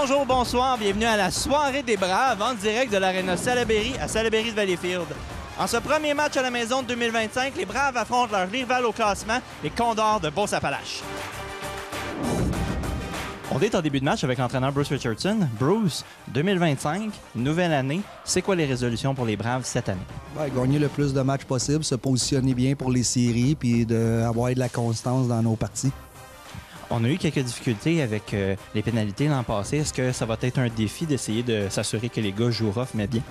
Bonjour, bonsoir, bienvenue à la soirée des Braves en direct de l'Arena Salaberry à Salaberry de Valleyfield. En ce premier match à la maison de 2025, les Braves affrontent leur rival au classement, les Condors de Beauce-Appalaches. On est en début de match avec l'entraîneur Bruce Richardson. Bruce, 2025, nouvelle année, c'est quoi les résolutions pour les Braves cette année? Ouais, gagner le plus de matchs possible, se positionner bien pour les séries puis d'avoir de la constance dans nos parties. On a eu quelques difficultés avec les pénalités l'an passé. Est-ce que ça va être un défi d'essayer de s'assurer que les gars jouent rough mais bien?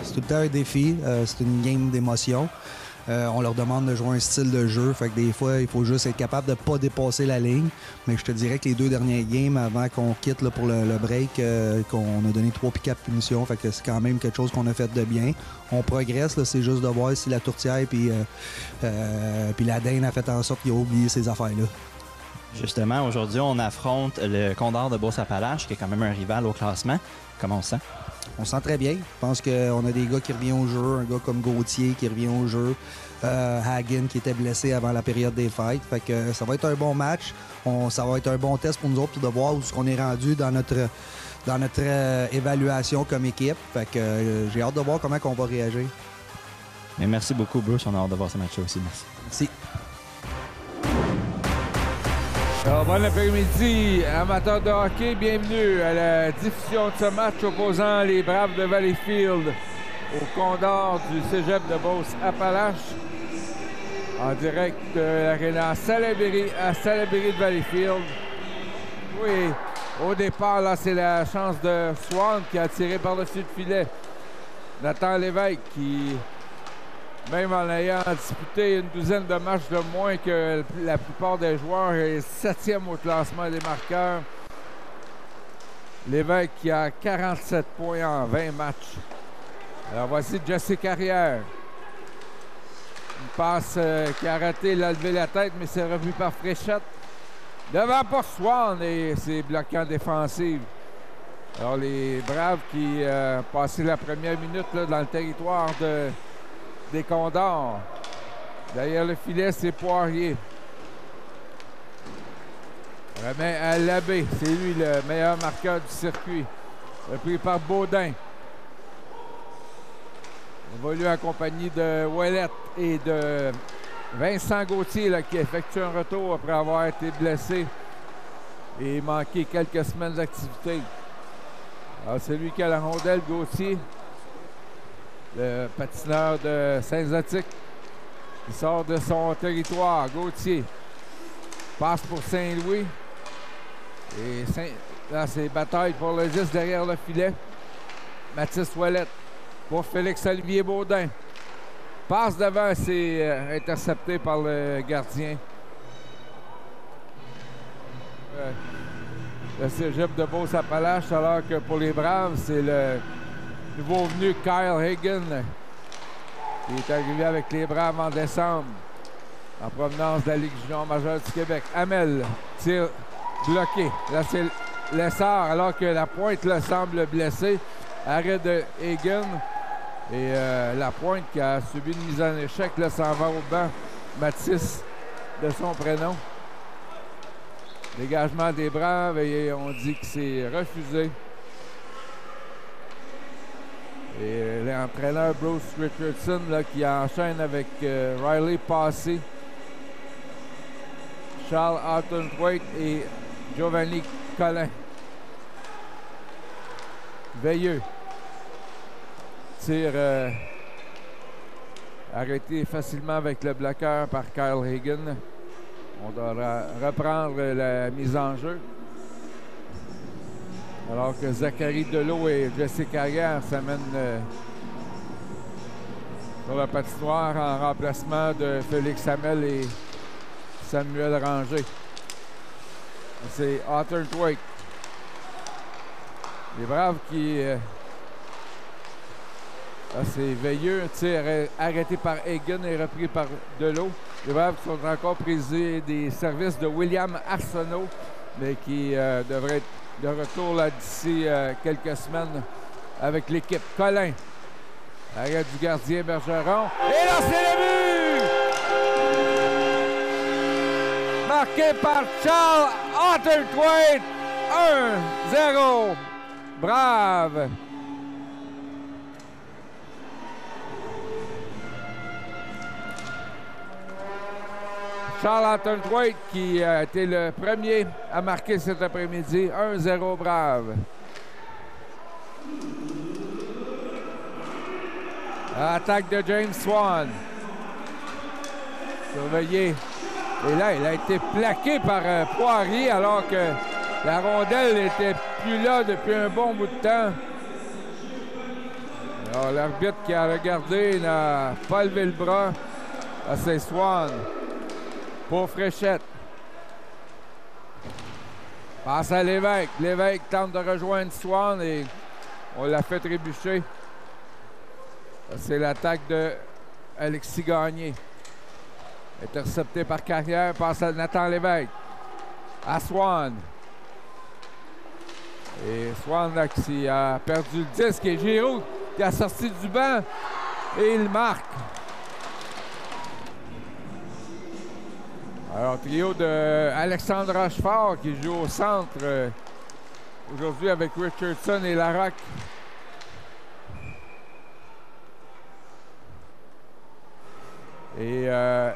C'est tout le temps un défi. C'est une game d'émotion. On leur demande de jouer un style de jeu. Fait que des fois, il faut juste être capable de ne pas dépasser la ligne. Mais je te dirais que les deux dernières games, avant qu'on quitte là, pour le break, qu'on a donné 3 pick-up punitions. Fait que c'est quand même quelque chose qu'on a fait de bien. On progresse. C'est juste de voir si la tourtière puis la Dane a fait en sorte qu'il a oublié ces affaires-là. Justement, aujourd'hui, on affronte le Condor de Beauce-Appalaches, qui est quand même un rival au classement. Comment on se sent? On se sent très bien. Je pense qu'on a des gars qui reviennent au jeu, un gars comme Gauthier qui revient au jeu, Hagen qui était blessé avant la période des fêtes. Fait que ça va être un bon match. Ça va être un bon test pour nous autres de voir où on est rendu dans notre évaluation comme équipe. Fait que j'ai hâte de voir comment on va réagir. Mais merci beaucoup, Bruce. On a hâte de voir ce match-là aussi. Merci. Merci. Alors, bon après-midi, amateurs de hockey, bienvenue à la diffusion de ce match opposant les Braves de Valleyfield au Condor du Cégep de Beauce-Appalaches en direct de l'Arena Salaberry à Salaberry de Valleyfield. Oui, au départ, là, c'est la chance de Swan qui a tiré par-dessus le filet. Nathan Lévesque qui, même en ayant disputé une douzaine de matchs de moins que la plupart des joueurs, est 7e au classement des marqueurs. Lévesque qui a 47 points en 20 matchs. Alors voici Jesse Carrière. Une passe qui a raté, il a levé la tête, mais c'est revu par Fréchette. Devant pour Swan et ses bloquants défensifs. Alors les Braves qui passaient la première minute là, dans le territoire des Condors. Derrière le filet, c'est Poirier. Remet à Labbé. C'est lui le meilleur marqueur du circuit. Repris par Baudin. Évolue en compagnie de Ouellette et de Vincent Gauthier là, qui effectue un retour après avoir été blessé et manqué quelques semaines d'activité. Alors c'est lui qui a la rondelle, Gauthier. Le patineur de Saint-Zotique. Il sort de son territoire. Gauthier. Passe pour Saint-Louis. Et là, c'est bataille pour le 10 derrière le filet. Mathis Ouellette pour Félix-Olivier Baudin. Passe devant, c'est intercepté par le gardien. Le Cégep de Beauce-Appalaches, alors que pour les Braves, c'est le nouveau venu Kyle Hagen qui est arrivé avec les Braves en décembre en provenance de la Ligue junior majeure du Québec. Hamel, tir bloqué. Là, c'est Lessard alors que la pointe là, semble blessée. Arrêt de Hagen. Et la pointe qui a subi une mise en échec là, s'en va au banc. Mathis de son prénom. Dégagement des Braves et on dit que c'est refusé. Et l'entraîneur Bruce Richardson là, qui enchaîne avec Riley Passy, Charles Houghton-Thwaite et Giovanni Collin. Veilleux. Tir arrêté facilement avec le bloqueur par Kyle Hagen. On doit reprendre la mise en jeu. Alors que Zachary Delot et Jesse Carrière s'amènent sur la patinoire en remplacement de Félix Hamel et Samuel Ranger. C'est Houghton-Thwaite. Les Braves qui... c'est Veilleux, un tir arrêté par Hagen et repris par Delot. Les Braves qui sont encore prisés des services de William Arsenault, mais qui devraient être de retour là d'ici quelques semaines avec l'équipe. Collin. Arrêt du gardien Bergeron. Et là, c'est le but! Marqué par Charles Houghton-Thwaite. 1-0 Braves. Charles-Antoine Thwaite qui a été le premier à marquer cet après-midi. 1-0 Braves. Attaque de James Swan. Surveillé. Et là, il a été plaqué par Poirier alors que la rondelle n'était plus là depuis un bon bout de temps. Alors, l'arbitre qui a regardé n'a pas levé le bras. Ah, c'est Swan. Pour Fréchette. Passe à Lévesque. Lévesque tente de rejoindre Swan et on l'a fait trébucher. C'est l'attaque de Alexis Gagné. Intercepté par Carrière. Passe à Nathan Lévesque. À Swan. Et Swan là, qui a perdu le disque. Et Giroux qui a sorti du banc. Et il marque. Alors, trio de Alexandre Rochefort qui joue au centre aujourd'hui avec Richardson et Larocque. Et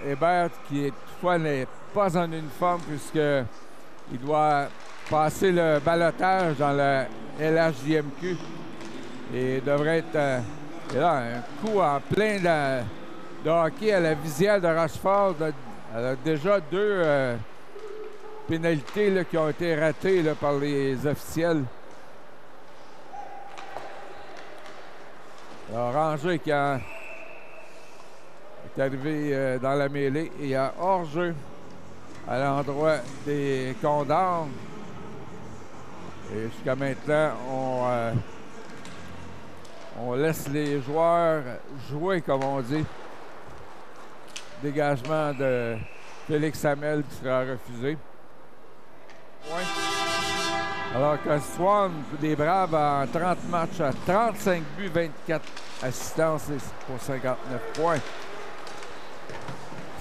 Hébert qui toutefois n'est pas en uniforme puisqu'il doit passer le ballottage dans la LHJMQ et devrait être là, un coup en plein de hockey à la visière de Rochefort. Elle a déjà 2 pénalités là, qui ont été ratées là, par les officiels. Alors, Ranger qui est arrivé dans la mêlée et il y a hors-jeu à l'endroit des Condors. Et jusqu'à maintenant, on laisse les joueurs jouer, comme on dit. Dégagement de Félix Hamel qui sera refusé. Ouais. Alors que Swan des Braves en 30 matchs à 35 buts, 24 assistances pour 59 points.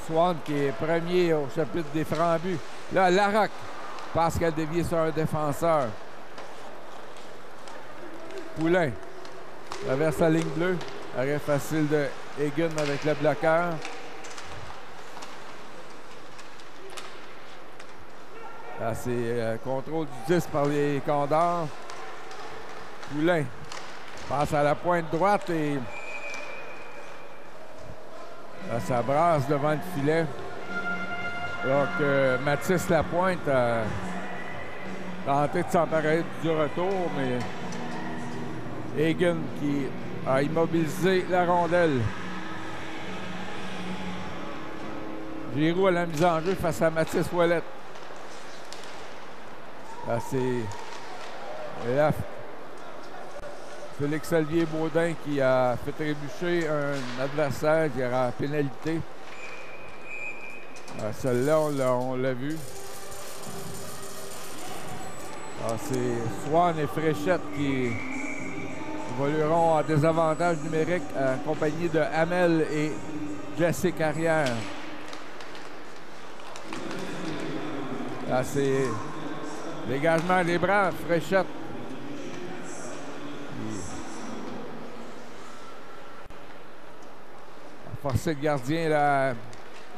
Swan qui est premier au chapitre des francs-buts. Là, Larocque passe qu'elle dévie sur un défenseur. Poulain traverse la ligne bleue. Arrêt facile de Egan avec le bloqueur. Là, c'est contrôle du 10 par les Condors. Poulain passe à la pointe droite et là, ça brasse devant le filet. Donc, Mathis Lapointe a tenté de s'emparer du retour, mais Egan qui a immobilisé la rondelle. Giroux à la mise en jeu face à Mathis Ouellette. Là, c'est là, Félix Olivier Baudin qui a fait trébucher un adversaire qui aura pénalité. Celle-là, on l'a vu. C'est Swan et Fréchette qui évolueront en désavantage numérique en compagnie de Hamel et Jesse Carrière. Là, c'est dégagement des Braves, Fréchette. Forcer le gardien là,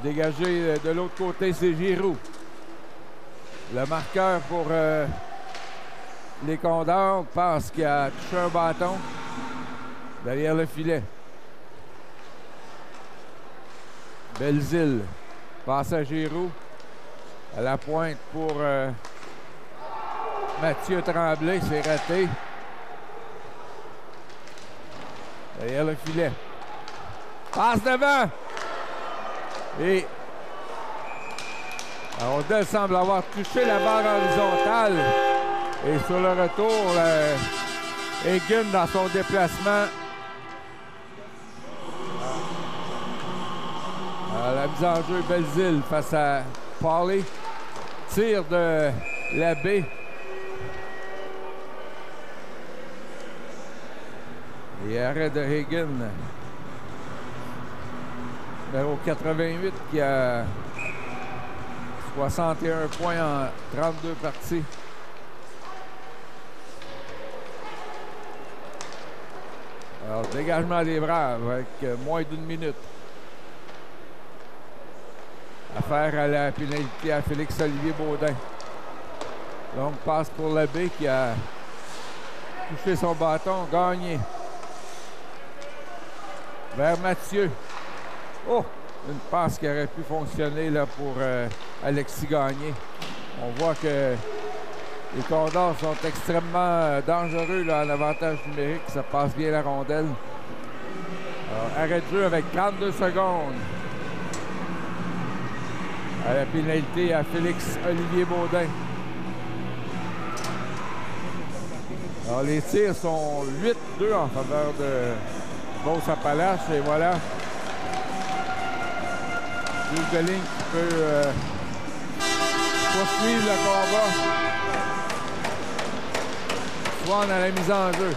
dégager de l'autre côté, c'est Giroux. Le marqueur pour les Condors pense qu'il a touché un bâton derrière le filet. Belzile passe à Giroux. À la pointe pour Mathieu Tremblay, c'est raté. Derrière le filet. Passe devant. Et la rondelle semble avoir touché la barre horizontale. Et sur le retour, Egan dans son déplacement. À la mise en jeu, Belzile face à Pauly. Tir de Labbé. Et arrêt de Hagen. Numéro 88 qui a 61 points en 32 parties. Alors, dégagement des Braves avec moins d'une minute. Affaire à la pénalité à Félix-Olivier Baudin. Donc, passe pour l'abbé qui a touché son bâton, gagné. Vers Mathieu. Oh! Une passe qui aurait pu fonctionner là, pour Alexis Gagné. On voit que les Condors sont extrêmement dangereux là, en avantage numérique. Ça passe bien la rondelle. Alors, arrêt de jeu avec 32 secondes. À la pénalité à Félix-Olivier Baudin. Alors, les tirs sont 8-2 en faveur de Beauce-Appalaches. Et voilà. Juge de ligne qui peut poursuivre le combat. Swan à la mise en jeu.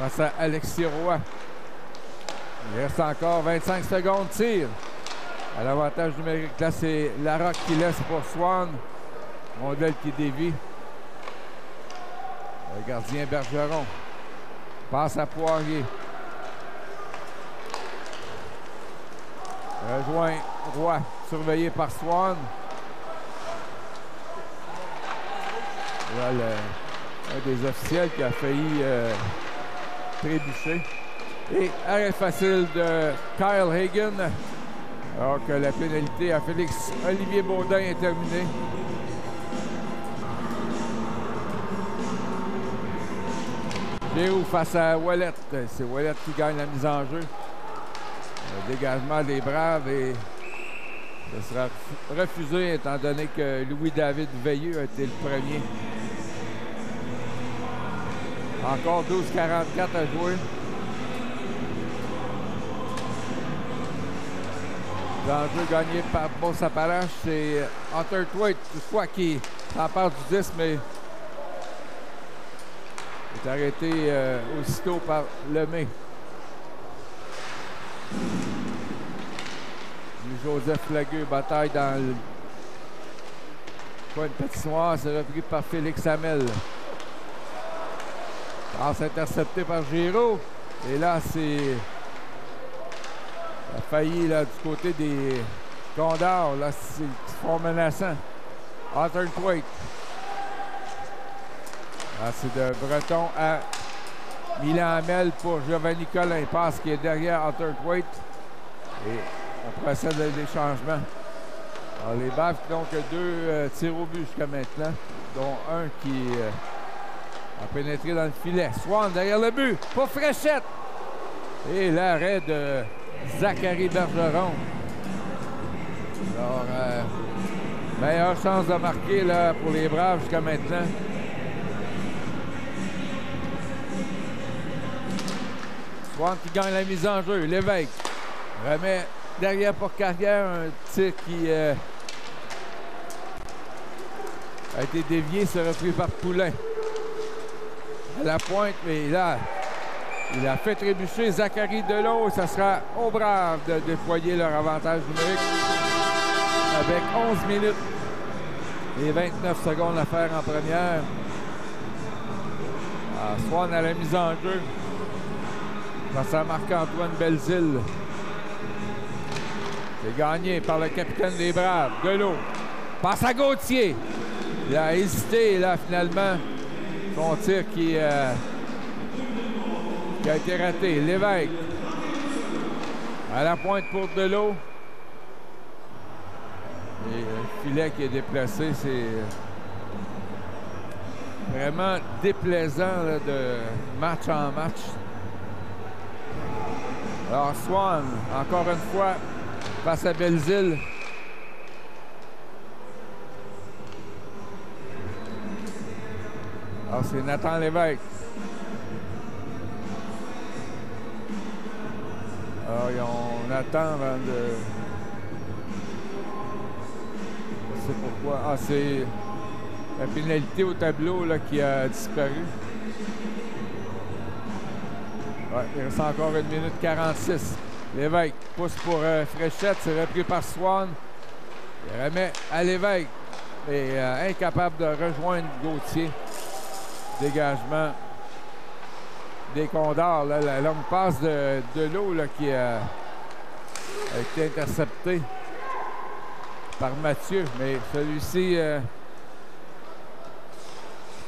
Face à Alexis Roy. Il reste encore 25 secondes. Tir. À l'avantage numérique. Là, c'est Larocque qui laisse pour Swan. Rondelle qui dévie. Le gardien Bergeron. Passe à Poirier. Rejoint Roy, surveillé par Swan. Voilà un des officiels qui a failli trébucher. Et arrêt facile de Kyle Hagan. Alors que la pénalité à Félix-Olivier Baudin est terminée. Giroux face à Ouellet. C'est Ouellet qui gagne la mise en jeu. Le dégagement des Braves et ce sera refusé étant donné que Louis-David Veilleux a été le premier. Encore 12:44 à jouer. L'enjeu gagné par Beauce-Appalaches, c'est Hunter Thwaite, toutefois qui s'empare du 10, mais est arrêté aussitôt par Lemay. Joseph Lagueux bataille dans le coin de patinoire. C'est repris par Félix Hamel. Passe intercepté par Giroux. Et là, c'est... Il a failli là, du côté des Condors. Là, c'est fort menaçant. Hunter Thwaite. Là, c'est de Breton à Milan Hamel pour Giovanni Collin. Passe qui est derrière Hunter Thwaite. Et on procède à des changements. Alors, les Braves qui n'ont que 2 tirs au but jusqu'à maintenant, dont un qui a pénétré dans le filet. Swan derrière le but pour Fréchette. Et l'arrêt de Zachary Bergeron. Alors, meilleure chance de marquer là, pour les Braves jusqu'à maintenant. Swan qui gagne la mise en jeu. Lévesque remet derrière pour Carrière un tir qui a été dévié, c'est repris par Poulain. À la pointe, mais là, il a fait trébucher Zachary Delot. Ça sera aux Braves de déployer leur avantage numérique avec 11 minutes et 29 secondes à faire en première. Swan à la mise en jeu. Face à Marc-Antoine Belzile. C'est gagné par le capitaine des Braves, Delot. Passe à Gauthier. Il a hésité, là, finalement. Son tir qui a été raté. Lévesque. À la pointe pour Delot. Et le filet qui est déplacé, c'est vraiment déplaisant là, de match en match. Alors, Swan, encore une fois, face à Belzile. Alors, c'est Nathan Lévesque. Alors, on attend avant de... Je sais pourquoi. Ah, c'est la pénalité au tableau là, qui a disparu. Ouais, il reste encore 1 minute 46. Lévesque pousse pour Fréchette. C'est repris par Swan. Il remet à Lévesque. Et incapable de rejoindre Gauthier. Dégagement des Condors. Là, la longue passe de l'eau qui a été interceptée par Mathieu. Mais celui-ci,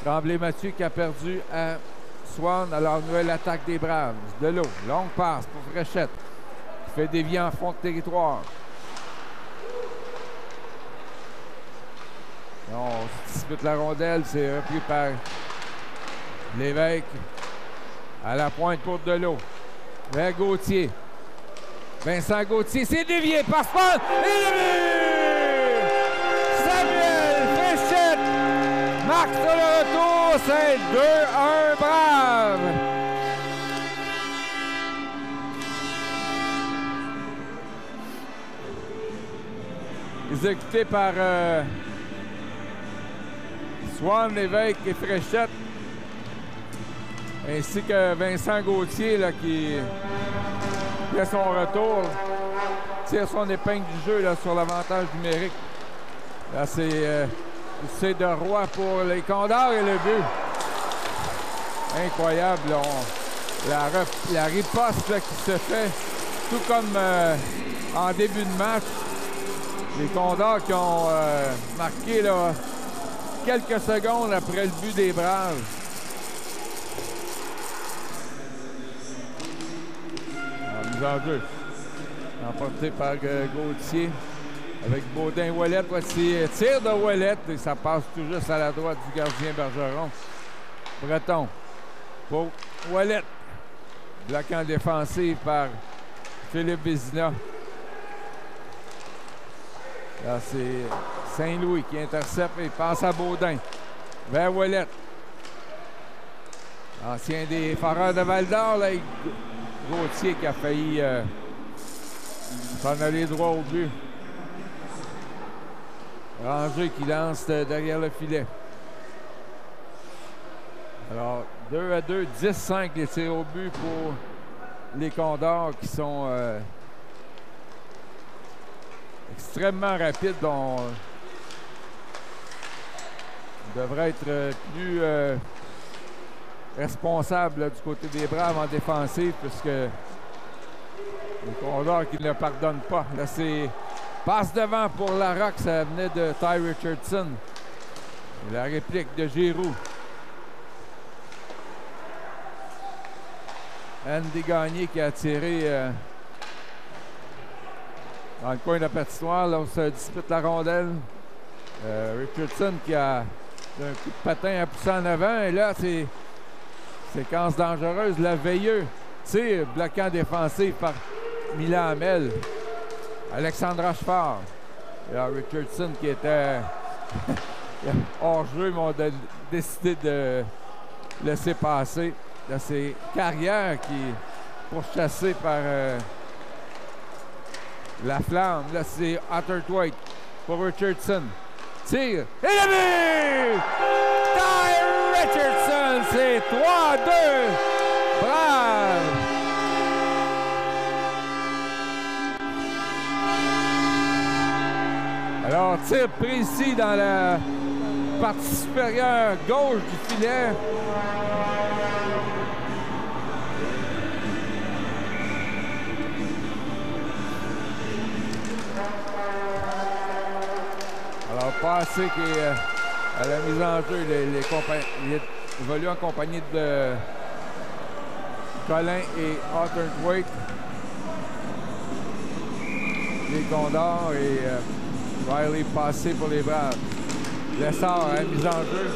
Tremblay-Mathieu qui a perdu à Swan. Alors, nouvelle attaque des Braves. De l'eau. Longue passe pour Fréchette. Qui fait dévier en fond de territoire. On se dispute la rondelle. C'est repris par Lévesque. À la pointe pour Delot. Vers Gauthier. Vincent Gauthier. C'est dévié par Swan. Et le but! Samuel Fréchette marque sur le retour. C'est 2-1 Braves. Exécuté par Swan, Lévesque et Fréchette. Ainsi que Vincent Gauthier là, qui fait son retour. Tire son épingle du jeu là, sur l'avantage numérique. Là, c'est de Roy pour les Condors et le but. Incroyable. Là, la riposte là, qui se fait, tout comme en début de match. Les Condors qui ont marqué là, quelques secondes après le but des Braves. Mise en jeu. Emporté par Gauthier. Avec Baudin-Ouellette. Voici tir de Ouellette. Et ça passe tout juste à la droite du gardien Bergeron. Breton. Pour Ouellette. Bloquant défensif par Philippe Vézina. Là, c'est Saint-Louis qui intercepte et passe à Baudin. Vers Ouellette. Ancien des Foreurs de Val-d'Or, là, Gauthier qui a failli s'en aller droit au but. Ranger qui lance derrière le filet. Alors, 2-2, 10-5 les tirs au but pour les Condors qui sont extrêmement rapides. On devrait être plus responsable là, du côté des Braves en défensive, puisque les Condors qui ne pardonnent pas. Là, c'est passe devant pour Larocque, ça venait de Ty Richardson. Et la réplique de Giroux. Andy Gagné qui a tiré dans le coin de la patinoire, là où se dispute la rondelle. Richardson qui a un coup de patin à pousser en avant. Et là, c'est séquence dangereuse. Le Veilleux tire, bloquant défensif par Milan Hamel. Alexandre Rochefort. Et là, Richardson qui était hors jeu, mais on a décidé de laisser passer. Là, c'est Carrière qui est pourchassé par la flamme. Là, c'est Otterthwaite pour Richardson. Tire. Et le but! Ty Richardson, c'est 3-2. Brave! Alors, tir précis dans la partie supérieure gauche du filet. Alors, passé qui est à la mise en jeu, il évolue en compagnie de Colin et Otterthwaite. Les Condors et Riley passé pour les Braves. Lessard à la mise en jeu.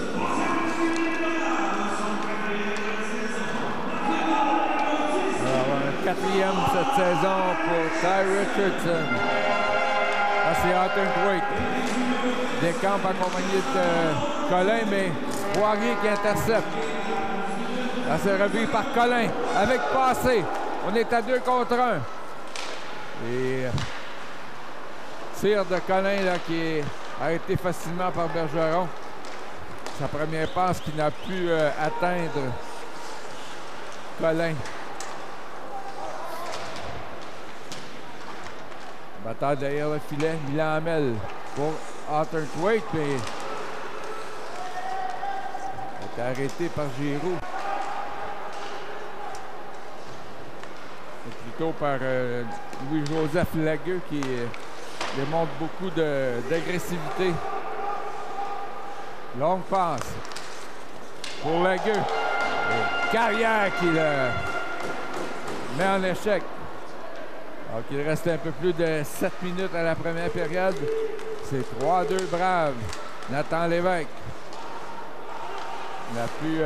Alors, un quatrième cette saison pour Ty Richardson. Là, c'est Otterthwaite. Descamps accompagné de Colin, mais Poirier qui intercepte. Là, c'est revu par Colin avec passé. On est à 2 contre 1. Et tir de Colin là, qui est arrêté facilement par Bergeron. Sa première passe qui n'a pu atteindre Colin. Bataille derrière le filet. Milan Hamel pour Otterthwaite, mais il est arrêté par Giroux. tôt par Louis-Joseph Lagueux qui démontre beaucoup d'agressivité. Longue passe pour Lagueux. Et Carrière qui le met en échec. Donc, il reste un peu plus de 7 minutes à la première période. C'est 3-2 Braves. Nathan Lévesque. Il a pu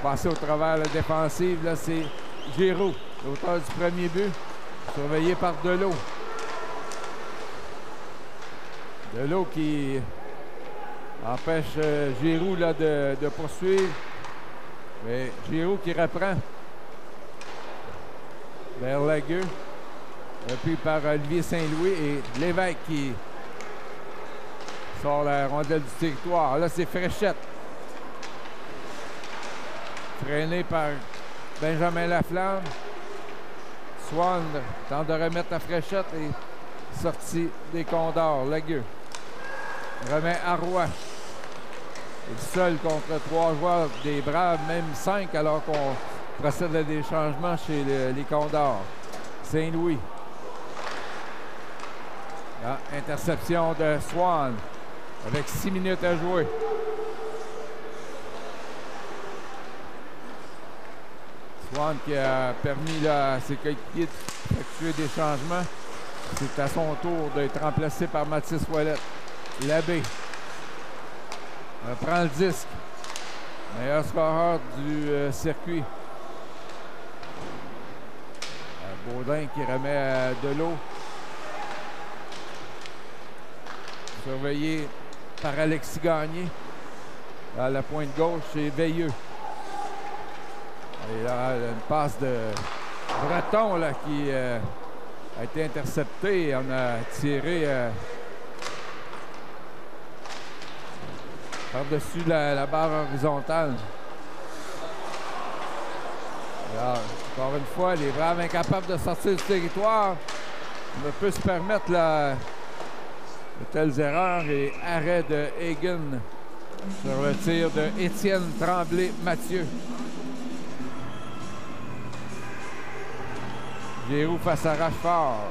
passer au travers la défensive. Là, c'est Giroux, l'auteur du premier but, surveillé par Delot. Delot qui empêche Giroux là, de poursuivre. Mais Giroux qui reprend vers Lagueux. Repris par Olivier Saint-Louis et Lévesque qui sort la rondelle du territoire. Là, c'est Fréchette. Freiné par Benjamin Laflamme. Swan tente de remettre à Fréchette et sortie des Condors. Lagueux remet à Roy. Et seul contre 3 joueurs des Braves, même 5 alors qu'on procède à des changements chez les Condors. Saint-Louis. Interception de Swan avec 6 minutes à jouer. Swan qui a permis là, à ses coéquipiers d'effectuer des changements. C'est à son tour d'être remplacé par Mathis Ouellette. Labbé prend le disque. Meilleur scoreur du circuit. Baudin qui remet à Delot. Surveillé par Alexis Gagné. À la pointe gauche, c'est Veilleux. Et là, une passe de Breton là, qui a été interceptée. On a tiré par-dessus la barre horizontale. Alors, encore une fois, les Braves incapables de sortir du territoire ne peuvent se permettre de telles erreurs et arrêt de Hagen sur le tir de Étienne Tremblay-Mathieu. Giroux face à Rachefort.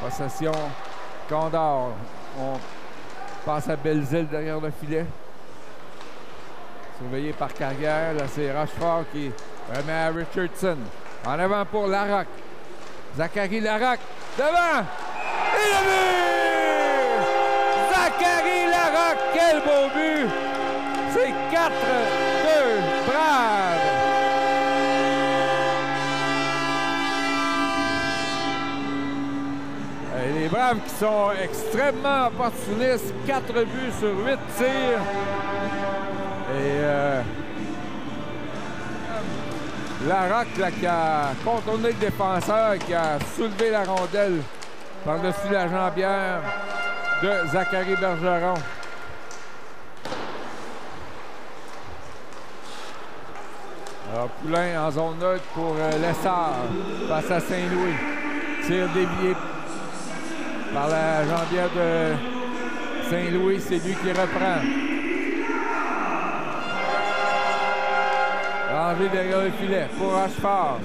Possession Condor. On passe à Belzile derrière le filet. Surveillé par Carrière. Là, c'est Rachefort qui remet à Richardson. En avant pour Larocque. Zachary Larocque. Devant! Et le but! Zachary Larocque, quel beau but! C'est 4-2 Braves! Et les Braves qui sont extrêmement opportunistes, 4 buts sur 8 tirs. Et Larocque là, qui a contourné le défenseur, qui a soulevé la rondelle par-dessus la jambière de Zachary Bergeron. Alors, Poulain en zone neutre pour Lessard face à Saint-Louis. Tir dévié par la jambière de Saint-Louis. C'est lui qui reprend. Rangé derrière le filet pour Rachefort.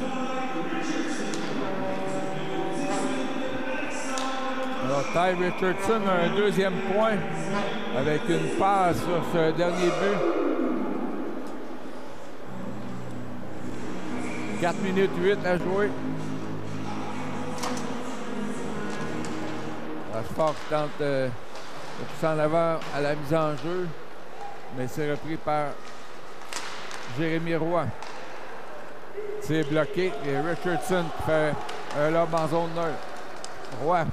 Alors, Ty Richardson a un deuxième point avec une passe sur ce dernier but. 4 minutes 8 à jouer. Rachefort qui tente de pousser en avant à la mise en jeu, mais c'est repris par Jérémy Roy. C'est bloqué et Richardson qui fait un lob en zone neutre. Roy.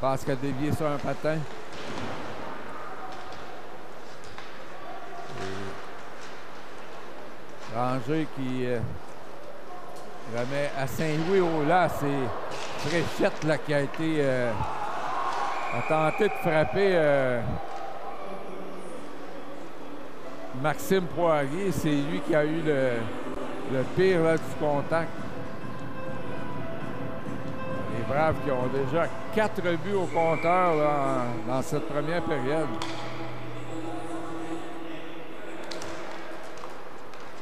Passe qu'à dévier sur un patin. Et Ranger qui remet à Saint-Louis. Oh là, c'est Fréchette là, qui a été a tenté de frapper Maxime Poirier. C'est lui qui a eu le pire là, du contact. Les Braves qui ont déjà 4 buts au compteur là, dans cette première période.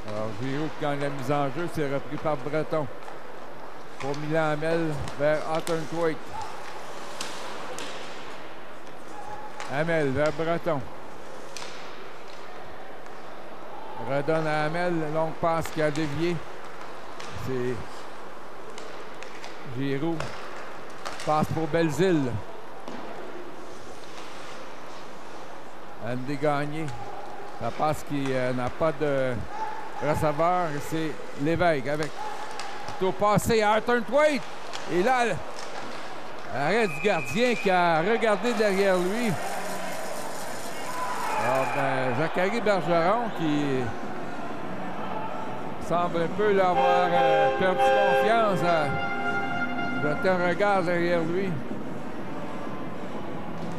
Alors, Alors, Giroux qui gagne la mise en jeu, c'est repris par Breton. Pour Milan Hamel vers Hawthorne Thwaite. Hamel vers Breton. Redonne à Hamel, longue passe qui a dévié. C'est Giroux. Passe pour Belzile. Andy Gagné. La passe qui n'a pas de receveur. C'est Lévesque avec plutôt passé à Hawthorne Thwaite. Et là, arrêt du gardien qui a regardé derrière lui. Alors, Zachary Bergeron qui semble un peu l'avoir perdu confiance. Jeter un regard derrière lui.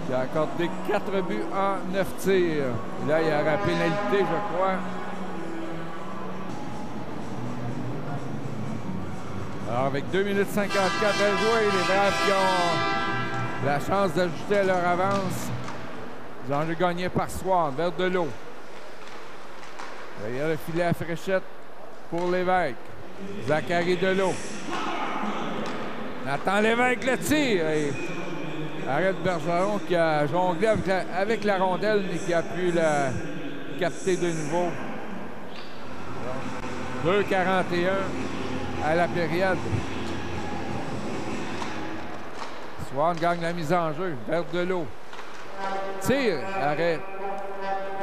Il a accordé 4 buts en 9 tirs. Et là, il y aura la pénalité, je crois. Alors, avec 2 minutes 54 à jouer, les Braves qui ont la chance d'ajouter à leur avance. Ils ont gagné par Swan, vers Delot. Derrière le filet à Fréchette pour Lévesque. Zachary Delot. Nathan Lévesque le tire. Et arrête Bergeron qui a jonglé avec la rondelle mais qui a pu la capter de nouveau. 2,41 à la période. Swan gagne la mise en jeu vers Delot. Tire, arrêt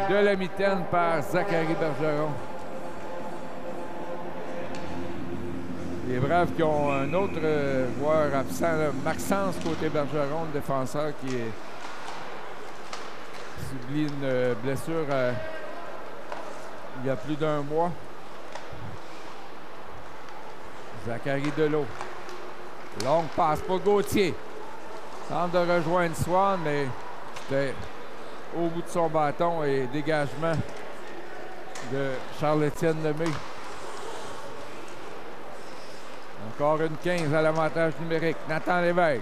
de la mitaine par Zachary Bergeron. Les Braves qui ont un autre joueur absent, là, Maxence côté Bergeron, le défenseur qui subit une blessure il y a plus d'un mois. Zachary Delot. Longue passe pour Gauthier. Tente de rejoindre Swan, mais c'était au bout de son bâton et dégagement de Charles-Étienne Lemay. Encore une 15 à l'avantage numérique. Nathan Lévesque.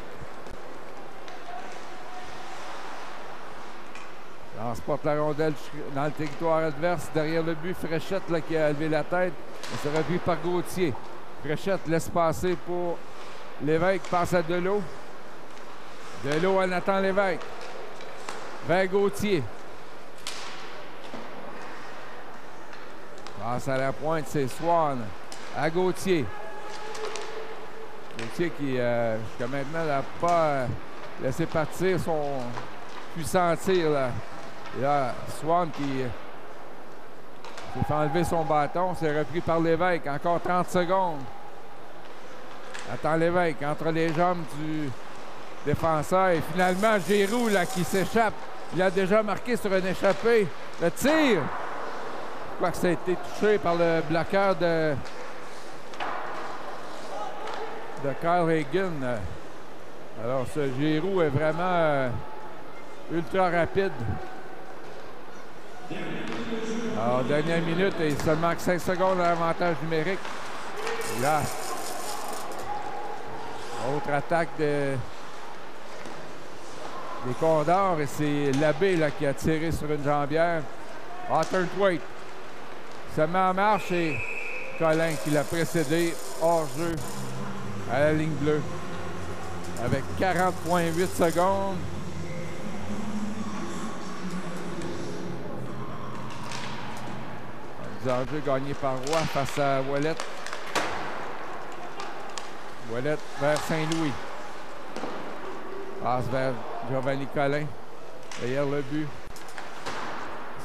Transporte la rondelle dans le territoire adverse. Derrière le but, Fréchette là, qui a levé la tête. Il sera vu par Gauthier. Fréchette laisse passer pour Lévesque. Passe à Delot. Delot à Nathan Lévesque. Vers Gauthier. Passe à la pointe, c'est Swan. À Gauthier. Gauthier qui, jusqu'à maintenant, n'a pas laissé partir son puissant tir. Là. Et là, Swan qui s'est fait enlever son bâton. C'est repris par Lévesque. Encore 30 secondes. Attends Lévesque entre les jambes du défenseur. Et finalement, Giroux là, qui s'échappe. Il a déjà marqué sur un échappé. Le tir. Je crois que ça a été touché par le bloqueur de Kyle Hagen. Alors, ce Giroux est vraiment ultra rapide. Alors, dernière minute, et il seulement 5 secondes à l'avantage numérique. Et là, autre attaque des Condors, et c'est Labbé là, qui a tiré sur une jambière. Hawthorne Thwaite se met en marche et Colin qui l'a précédé hors jeu à la ligne bleue avec 40,8 secondes. Un jeu gagné par Roy face à Ouellet. Ouellet vers Saint-Louis. Passe vers Giovanni Collin. Derrière le but.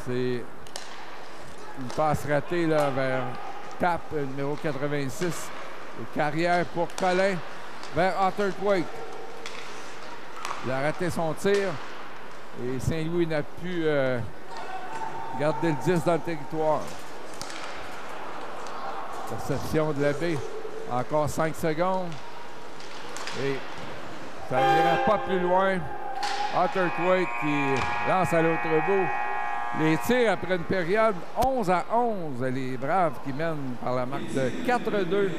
C'est une passe ratée là, vers Tap, numéro 86. Et carrière pour Collin vers Hawthorne Thwaite. Il a raté son tir. Et Saint-Louis n'a pu garder le 10 dans le territoire. Perception de Labbé. Encore 5 secondes. Et ça n'ira pas plus loin. Hawthorne Thwaite qui lance à l'autre bout. Les tirs après une période 11-11. Les Braves qui mènent par la marque de 4-2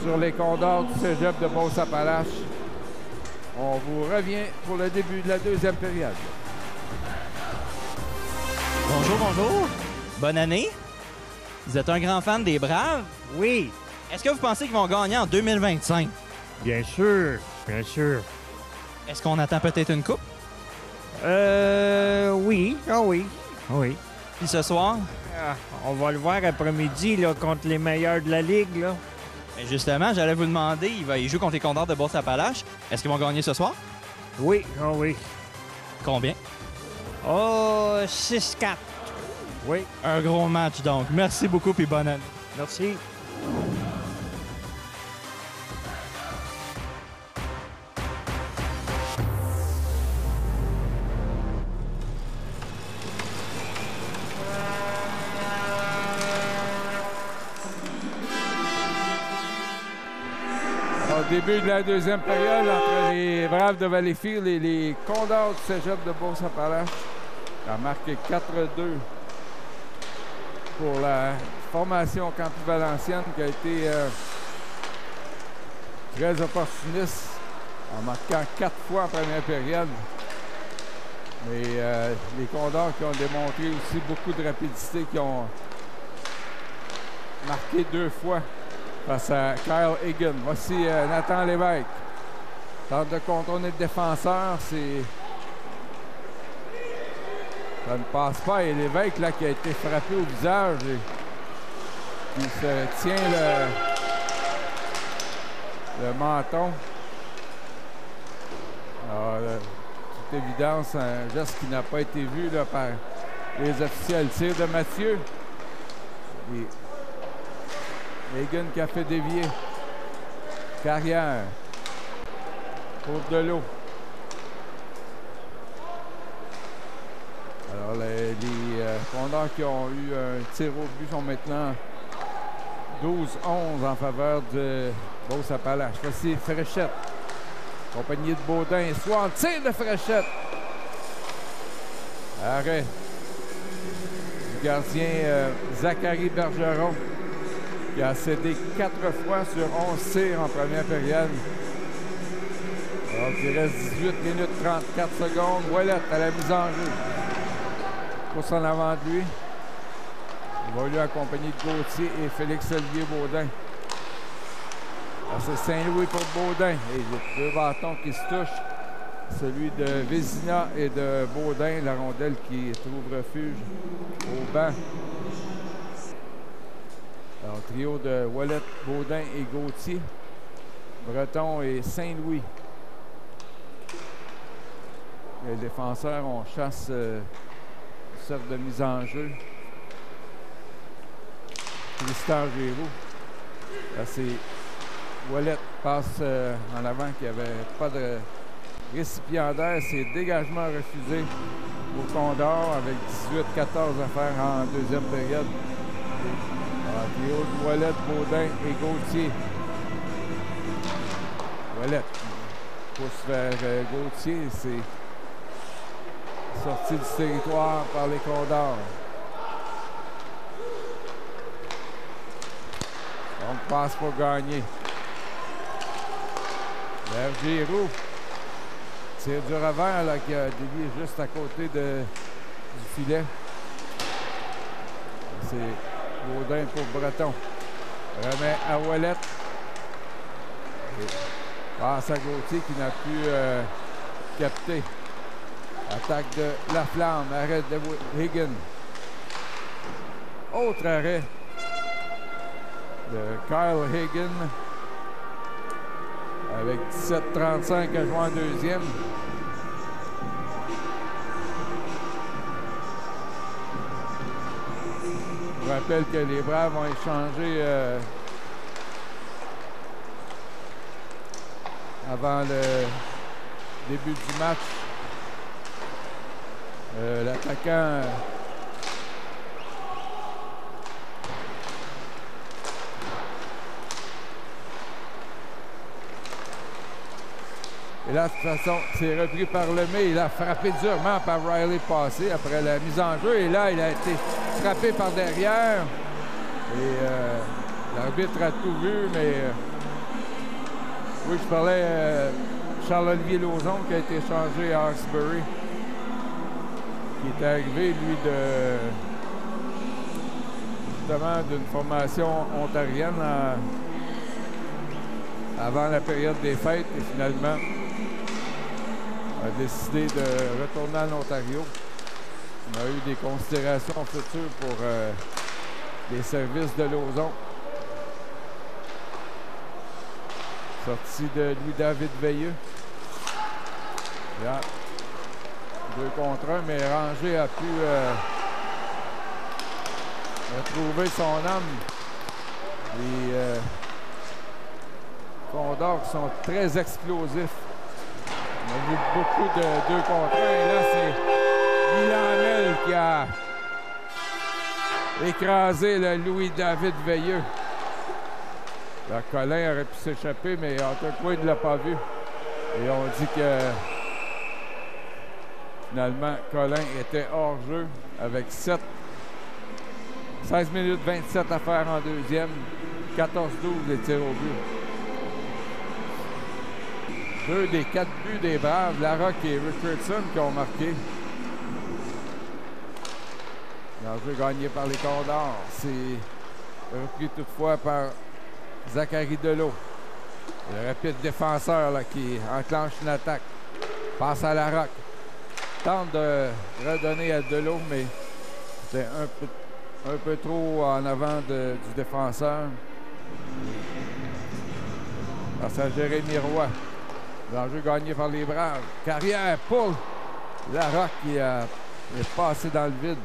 sur les Condors du cégep de Beauce-Appalaches. On vous revient pour le début de la deuxième période. Bonjour, bonjour. Bonne année. Vous êtes un grand fan des Braves? Oui, Est-ce que vous pensez qu'ils vont gagner en 2025? bien sûr, bien sûr. Est-ce qu'on attend peut-être une coupe? Oui, ah oui, oui. Puis ce soir? Ah, on va le voir après-midi là, contre les meilleurs de la Ligue. Là. Ben justement, j'allais vous demander, ils jouent contre les Condors de Beauce-Appalaches. Est-ce qu'ils vont gagner ce soir? Oui, ah oui. Combien? Oh, 6-4. Oui, Un gros match donc. Merci beaucoup puis bonne année. merci. Au début de la deuxième période, entre les Braves de Valleyfield et les Condors du Cégep de Beauce-Appalaches, il a marqué 4-2 pour la formation Campus Valenciennes qui a été très opportuniste en marquant 4 fois en première période. Mais les Condors qui ont démontré aussi beaucoup de rapidité, qui ont marqué 2 fois face à Kyle Hagan. Voici Nathan Lévesque. Tente de contourner le défenseur, c'est... Ça ne passe pas. Et Lévesque, là, qui a été frappé au visage et qui se tient le menton. Alors, toute évidence, un geste qui n'a pas été vu là, par les officiels. Tir de Mathieu. Et Hagan qui a fait dévier. Carrière. Pour de l'eau. Alors, les Condors qui ont eu un tir au but sont maintenant 12-11 en faveur de Beauce-Appalaches. Voici Fréchette. Compagnie de Baudin. Soit en tir de Fréchette. Arrêt du gardien Zachary Bergeron, qui a cédé 4 fois sur 11 tirs en première période. Alors qu'il reste 18 minutes 34 secondes. Ouellette à la mise en jeu. Course en avant de lui. Il va lui accompagner de Gauthier et Félix-Olivier Baudin. C'est Saint-Louis pour Baudin. Et il y a 2 bâtons qui se touchent. Celui de Vézina et de Baudin, la rondelle qui trouve refuge au banc. Alors, trio de Ouellette, Baudin et Gauthier. Breton et Saint-Louis. Les défenseurs, on chasse une sorte de mise en jeu. Tristan Giroux. Là, c'est Ouellette passe en avant, qu'il n'y avait pas de récipiendaire. C'est dégagement refusé au Condor avec 18-14 à faire en deuxième période. Théo, Ouellette, Baudin et Gauthier. Ouellette pousse vers Gauthier. C'est sorti du territoire par les Condors. Donc, passe pour gagner. Vers Giroux. Tire du revers là, qui a dévié juste à côté du filet. C'est Baudin pour Breton. Remet à Ouellette. Et passe à Gauthier qui n'a pu capter. Attaque de Laflamme. Arrêt de Hagan. Autre arrêt de Kyle Hagan. Avec 17-35 à jouer en deuxième. Je rappelle que les Braves ont échangé avant le début du match. L'attaquant et là, de toute façon, c'est repris par Lemay. Il a frappé durement par Riley Passé après la mise en jeu. Et là, il a été frappé par derrière. Et l'arbitre a tout vu, mais oui, je parlais Charles-Olivier Lauzon qui a été changé à Hawkesbury. Qui est arrivé, lui, justement d'une formation ontarienne avant la période des fêtes et finalement a décidé de retourner en Ontario. On a eu des considérations futures pour les services de Lauson. Sortie de Louis-David Veilleux. Là, 2 contre 1, mais Ranger a pu retrouver son âme. Les Condors sont très explosifs. On a vu beaucoup de 2 contre 1. Et là, c'est Milan Hamel qui a écrasé le Louis-David Veilleux. Là, Colin aurait pu s'échapper, mais Hunter Quaid ne l'a pas vu. Et on dit que finalement, Colin était hors jeu avec 16 minutes 27 à faire en deuxième. 14-12 les tirs au but. 2 des 4 buts des Braves, Larocque et Richardson qui ont marqué. L'enjeu gagné par les Condors. C'est repris toutefois par Zachary Delot. Le rapide défenseur là, qui enclenche une attaque. Passe à Larocque. Tente de redonner à Delot, mais c'était un peu trop en avant du défenseur. Passe à Jérémy Roy. L'enjeu gagné par les Braves. Carrière pour Larocque qui est passé dans le vide.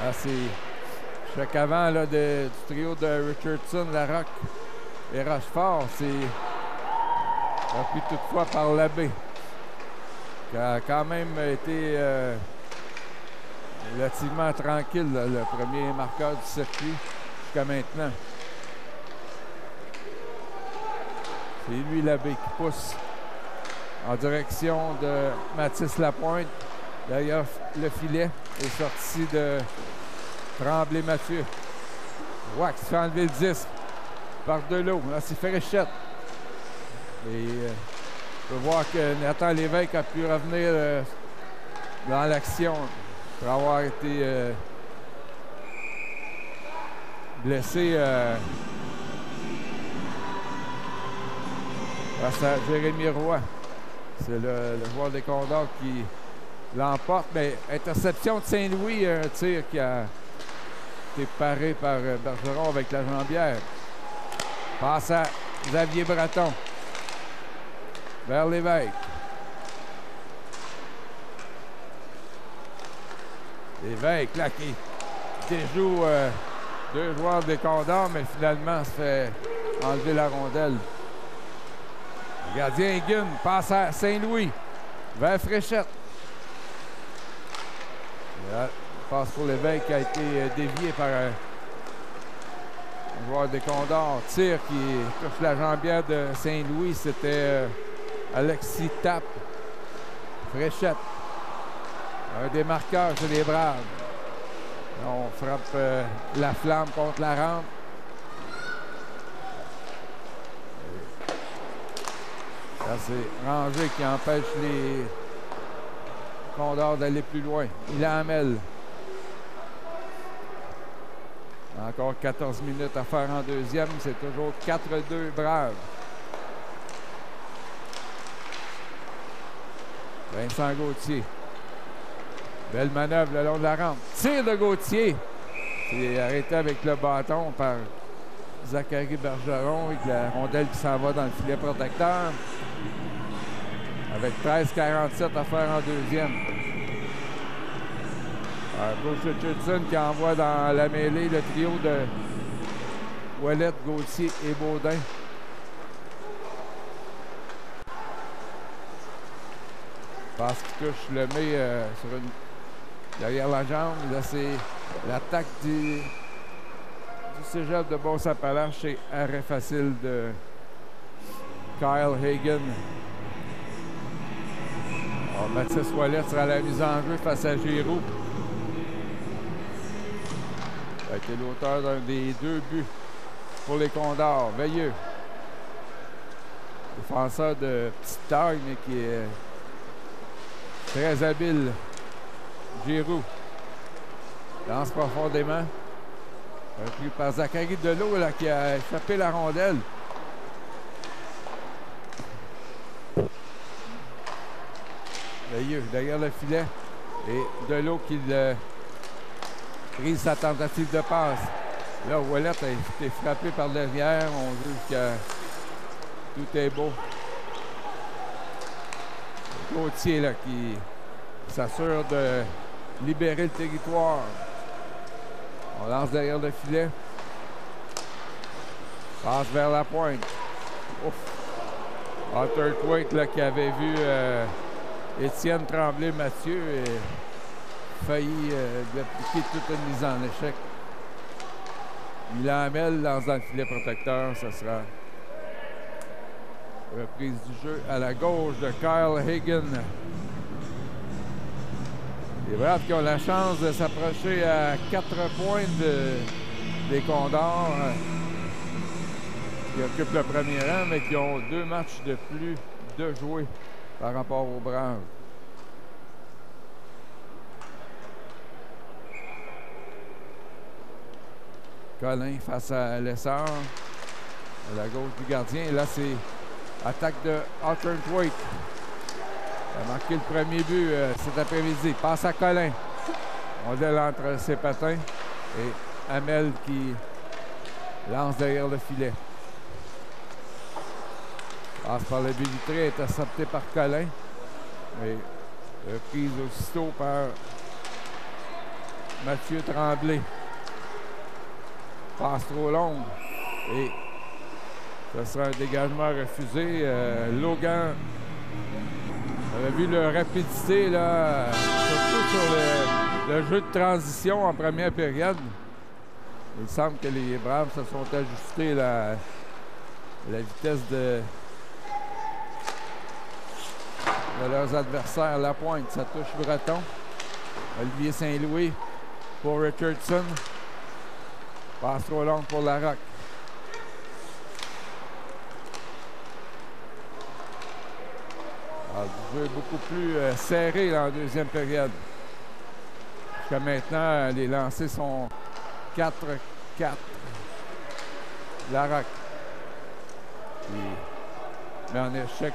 Là, c'est chaque avant là, du trio de Richardson, Larocque et Rochefort. C'est repris toutefois par Labbé, qui a quand même été relativement tranquille, là, le premier marqueur du circuit jusqu'à maintenant. C'est lui, Labbé, qui pousse en direction de Mathis Lapointe. D'ailleurs, le filet est sorti de Tremblay-Mathieu. Wax fait enlever le disque par Delot. Là, c'est Fréchette. Et on peut voir que Nathan Lévesque a pu revenir dans l'action pour avoir été blessé face à Jérémy Roy. C'est le joueur des Condors qui l'emporte. Mais interception de Saint-Louis, un tir qui a été paré par Bergeron avec la jambière. Passe à Xavier Breton. Vers Lévesque. Lévesque, là, qui déjoue 2 joueurs des Condors, mais finalement se fait enlever la rondelle. Le gardien Higgin passe à Saint-Louis. Vers Fréchette. Là, passe pour Lévesque qui a été dévié par un joueur des Condors. Tir qui touche la jambière de Saint-Louis. C'était Alexis Tapp. Fréchette. Un des marqueurs chez les Braves. On frappe la flamme contre la rampe. Là, c'est Ranger qui empêche les Condors d'aller plus loin. Il Hamel. Encore 14 minutes à faire en deuxième. C'est toujours 4-2 Braves. Vincent Gauthier. Belle manœuvre le long de la rampe. Tir de Gauthier. C'est arrêté avec le bâton par Zachary Bergeron avec la rondelle qui s'en va dans le filet protecteur. Avec 13-47 à faire en deuxième. Bruce Richardson qui envoie dans la mêlée le trio de Ouellette, Gauthier et Baudin. Passe qui touche le met derrière la jambe. Là, c'est l'attaque du cégep de Beauce-Appalaches. C'est arrêt facile de Kyle Hagan. Mathis Ouellette sera à la mise en jeu face à Giroux. Il a été l'auteur d'un des 2 buts pour les Condors. Veilleux. Défenseur de petite taille, mais qui est très habile Giroux. Lance profondément. Repris par Zachary Delot là, qui a échappé la rondelle. Veilleux derrière le filet. Et Delot qui prise sa tentative de passe. Là, Ouellet a été frappé par derrière. On juge que tout est beau. Gauthier là, qui s'assure de libérer le territoire. On lance derrière le filet. Passe vers la pointe. Ouf. Arthur Thwaite là, qui avait vu Étienne Tremblay-Mathieu et failli lui appliquer toute une mise en échec. Milan Hamel lance dans le filet protecteur. Ce sera reprise du jeu à la gauche de Kyle Hagan. Les Braves qui ont la chance de s'approcher à 4 points des Condors qui occupent le premier rang, mais qui ont 2 matchs de plus de jouer par rapport aux Braves. Colin face à Lessard, à la gauche du gardien. Et là, c'est attaque de Arthur Thwaite. Il a marqué le premier but cet après-midi. Passe à Colin. Rondelle entre ses patins. Et Hamel qui lance derrière le filet. Passe par le but vitré, intercepté par Colin. Et reprise aussitôt par Mathieu Tremblay. Passe trop longue. Et ce sera un dégagement refusé. Logan avait vu leur rapidité, là, surtout sur le jeu de transition en première période. Il semble que les Braves se sont ajustés là, la vitesse de leurs adversaires. La pointe, ça touche Breton. Olivier Saint-Louis pour Richardson. Passe trop longue pour Larocque. Le jeu est beaucoup plus serré dans la deuxième période. Jusqu'à maintenant, les lancers sont 4-4. Larocque. Mais en échec,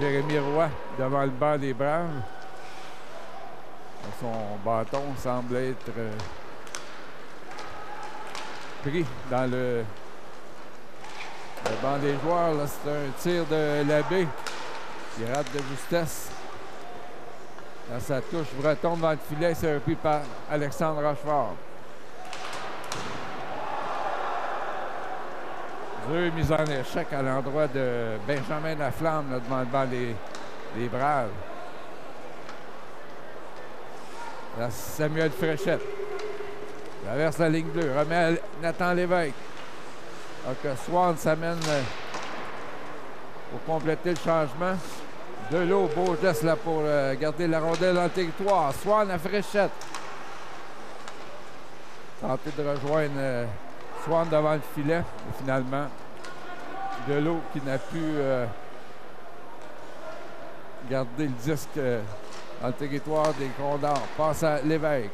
Jérémy Roy devant le banc des Braves. Son bâton semble être pris dans le banc des joueurs. C'est un tir de Labbé qui rate de justesse. Là, ça touche Breton devant le filet. C'est repris par Alexandre Rochefort. Deux mises en échec à l'endroit de Benjamin Laflamme là, devant le banc des Braves. Là, Samuel Fréchette. Traverse la ligne bleue. Remet à Nathan Lévesque. Donc, Swan s'amène pour compléter le changement. Delot, beau geste là pour garder la rondelle dans le territoire. Swan à Fréchette. Tenter de rejoindre Swan devant le filet. Et finalement, Delot qui n'a pu garder le disque dans le territoire des Condors. Passe à Lévesque.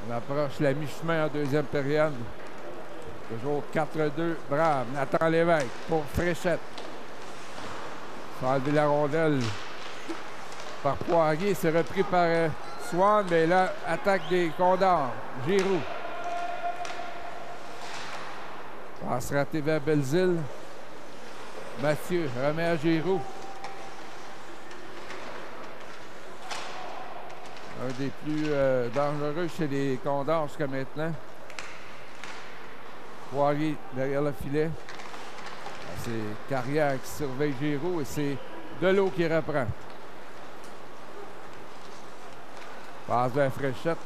On approche la mi-chemin en deuxième période. Toujours 4-2 Brave. Nathan Lévesque pour Fréchette. Il faut enlever la rondelle par Poirier. C'est repris par Swan. Mais là, attaque des Condors. Giroux. Passe raté vers Belzile. Mathieu remet à Giroux. Un des plus dangereux chez les Condors jusqu'à maintenant. Poirier derrière le filet. C'est Carrière qui surveille Giroux et c'est Delot qui reprend. Passe vers Fréchette.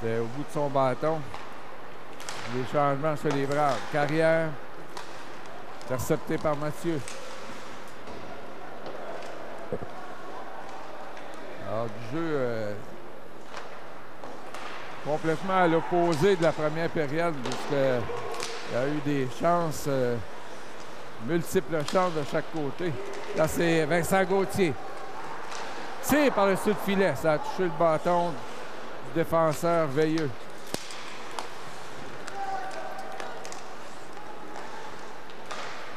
C'était au bout de son bâton. Les changements chez les Braves. Carrière. Intercepté par Mathieu. Alors, du jeu complètement à l'opposé de la première période, puisqu'il y a eu des chances, multiples chances de chaque côté. Là, c'est Vincent Gauthier. Tire par le dessus de filet. Ça a touché le bâton du défenseur Veilleux.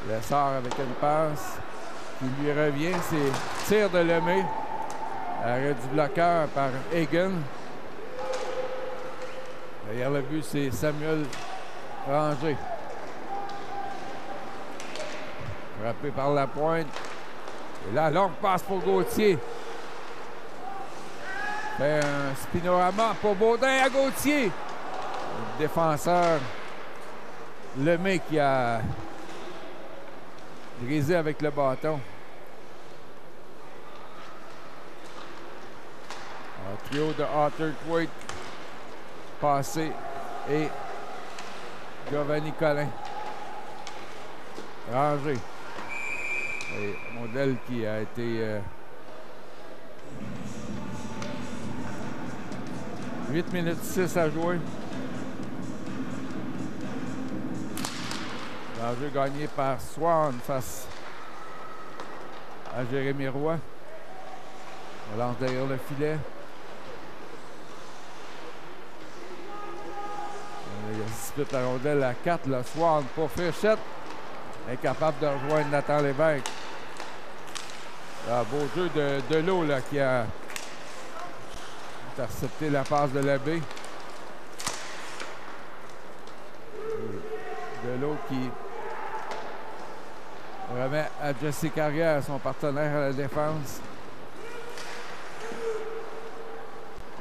Lessard avec une passe qui lui revient. C'est tir de Lemay. Arrêt du bloqueur par Hagen. Derrière le but, c'est Samuel Ranger. Frappé par la pointe. Et là, longue passe pour Gauthier. Fait un spinorama pour Baudin à Gauthier. Le défenseur Lemay qui a brisé avec le bâton. Un trio de Arthur Thwaite passé et Giovanni Collin. Rangé. Et modèle qui a été 8 minutes 6 à jouer. L'enjeu gagné par Swan face à Jérémy Roy. On lance derrière le filet. Il dispute la rondelle à 4. Le Swan pour Fréchette. Incapable de rejoindre Nathan Lévesque. Un beau jeu de l'eau qui a intercepté la passe de l'abbé. De l'eau qui remet à Jesse Carrière, son partenaire à la défense.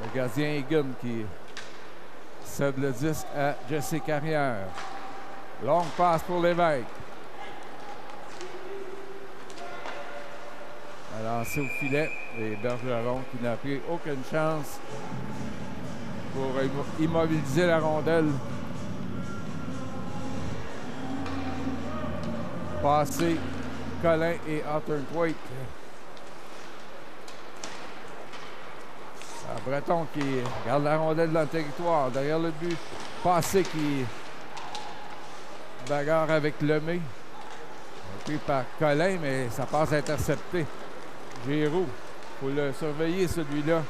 Le gardien Egan qui cède le disque à Jesse Carrière. Longue passe pour Lévesque. A lancé au filet et Bergeron qui n'a pris aucune chance pour immobiliser la rondelle. Passé Collin et Arthur Thwaite. Breton qui garde la rondelle dans le territoire. Derrière le but, Passé qui bagarre avec Lemay. Pris par Collin, mais ça passe intercepté. Giroux, il faut le surveiller celui-là.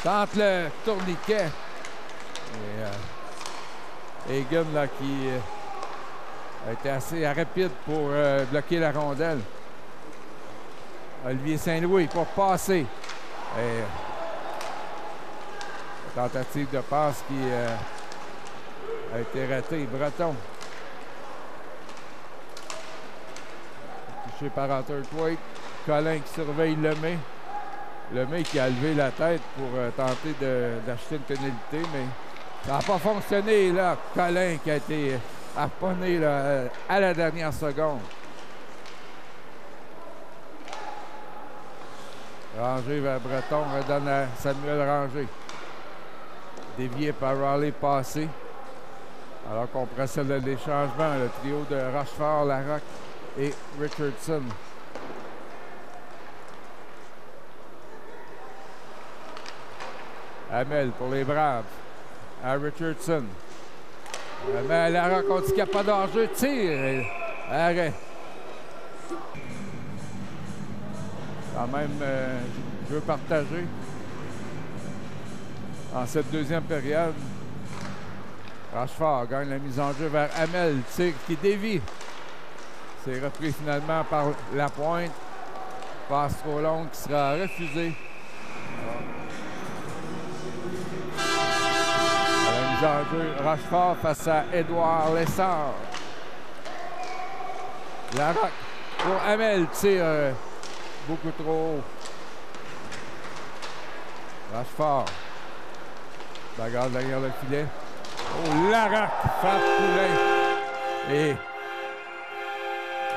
Tente le tourniquet. Et Hagen là, qui a été assez rapide pour bloquer la rondelle. Olivier Saint-Louis pour passer. Et, tentative de passe qui a été ratée. Breton. Touché par Arthur Thwaite. Collin qui surveille Lemay. Lemay qui a levé la tête pour tenter d'acheter une pénalité, mais ça n'a pas fonctionné. Là. Collin qui a été harponné là, à la dernière seconde. Ranger vers Breton, redonne à Samuel Ranger. Dévié par Raleigh Passé. Alors qu'on procède les changements, le trio de Rochefort, Larocque et Richardson. Hamel pour les Braves. À Richardson. Mais Larocque, on dit qu'il n'y a pas d'enjeu. Tire. Arrêt. Quand même, jeu partagé. En cette deuxième période, Rochefort gagne la mise en jeu vers Hamel. Tir qui dévie. C'est repris finalement par Lapointe. Passe trop longue qui sera refusée. La mise en jeu, Rochefort face à Édouard Lessard. Larocque pour Hamel. Tire beaucoup trop haut. Rochefort. Bagarre derrière le filet. Oh, Larocque frappe Poulain. Et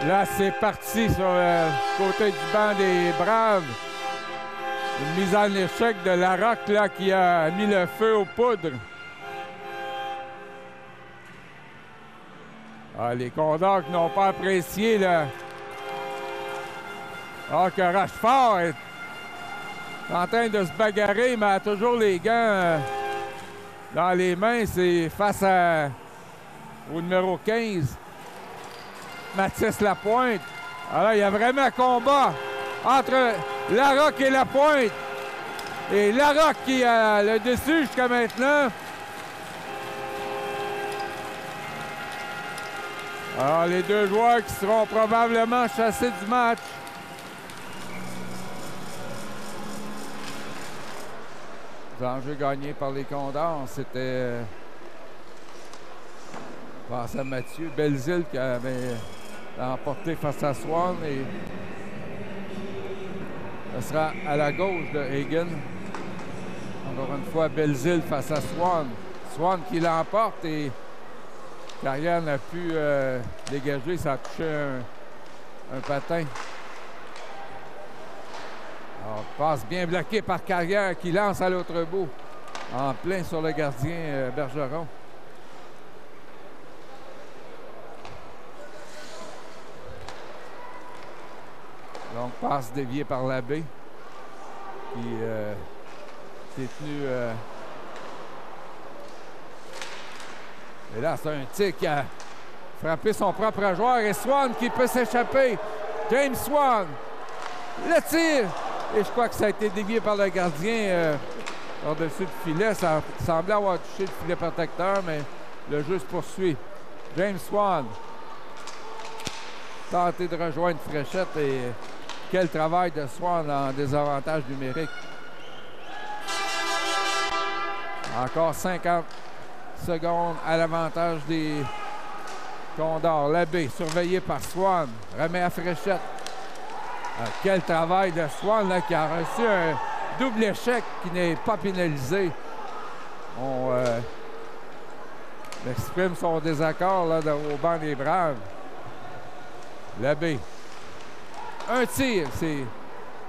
là, c'est parti sur le côté du banc des Braves. Une mise en échec de Larocque là, qui a mis le feu aux poudres. Ah, les Condors qui n'ont pas apprécié là. Ah, que Rochefort est en train de se bagarrer, mais a toujours les gants dans les mains. C'est face au numéro 15, Mathis Lapointe. Alors, il y a vraiment un combat entre Larocque et la pointe. Et Larocque qui a le dessus jusqu'à maintenant. Alors, les deux joueurs qui seront probablement chassés du match. Les enjeux gagnés par les Condors, c'était... je pense à Mathieu Belzile qui avait emporté face à Swan et ce sera à la gauche de Hagen. Encore une fois, Belzile face à Swan. Swan qui l'emporte et Carrière n'a pu dégager. Ça a touché un patin. Alors, passe bien bloqué par Carrière qui lance à l'autre bout. En plein sur le gardien Bergeron. Donc, passe déviée par l'abbé qui s'est tenu. Et là, c'est un tir qui a frappé son propre joueur et Swan qui peut s'échapper. James Swan, le tir! Et je crois que ça a été dévié par le gardien par-dessus le filet. Ça semblait avoir touché le filet protecteur, mais le jeu se poursuit. James Swan tenté de rejoindre Fréchette et quel travail de Swan en désavantage numérique. Encore 50 secondes à l'avantage des Condors. L'abbé, surveillé par Swan, remet à Fréchette. Quel travail de Swan là, qui a reçu un double échec qui n'est pas pénalisé. On exprime son désaccord là, au banc des Braves. L'abbé. Un tir, c'est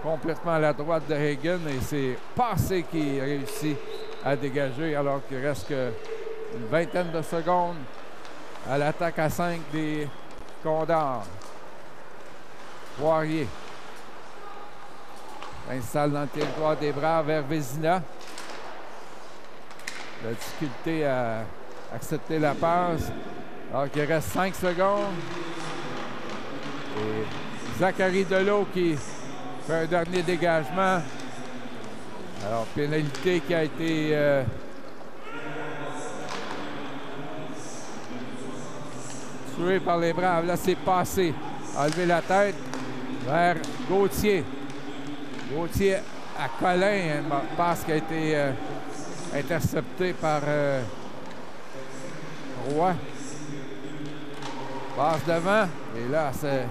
complètement à la droite de Hagen et c'est Passé qui réussit à dégager alors qu'il reste une vingtaine de secondes à l'attaque à 5 des Condors. Poirier installe dans le territoire des Braves vers Vézina. La difficulté à accepter la passe alors qu'il reste 5 secondes. Et Zachary Delot qui fait un dernier dégagement. Alors, pénalité qui a été tuée par les Braves. Là, c'est Passé. Enlever la tête vers Gauthier. Gauthier à Colin. Une passe qui a été interceptée par Roy. Passe devant. Et là, c'est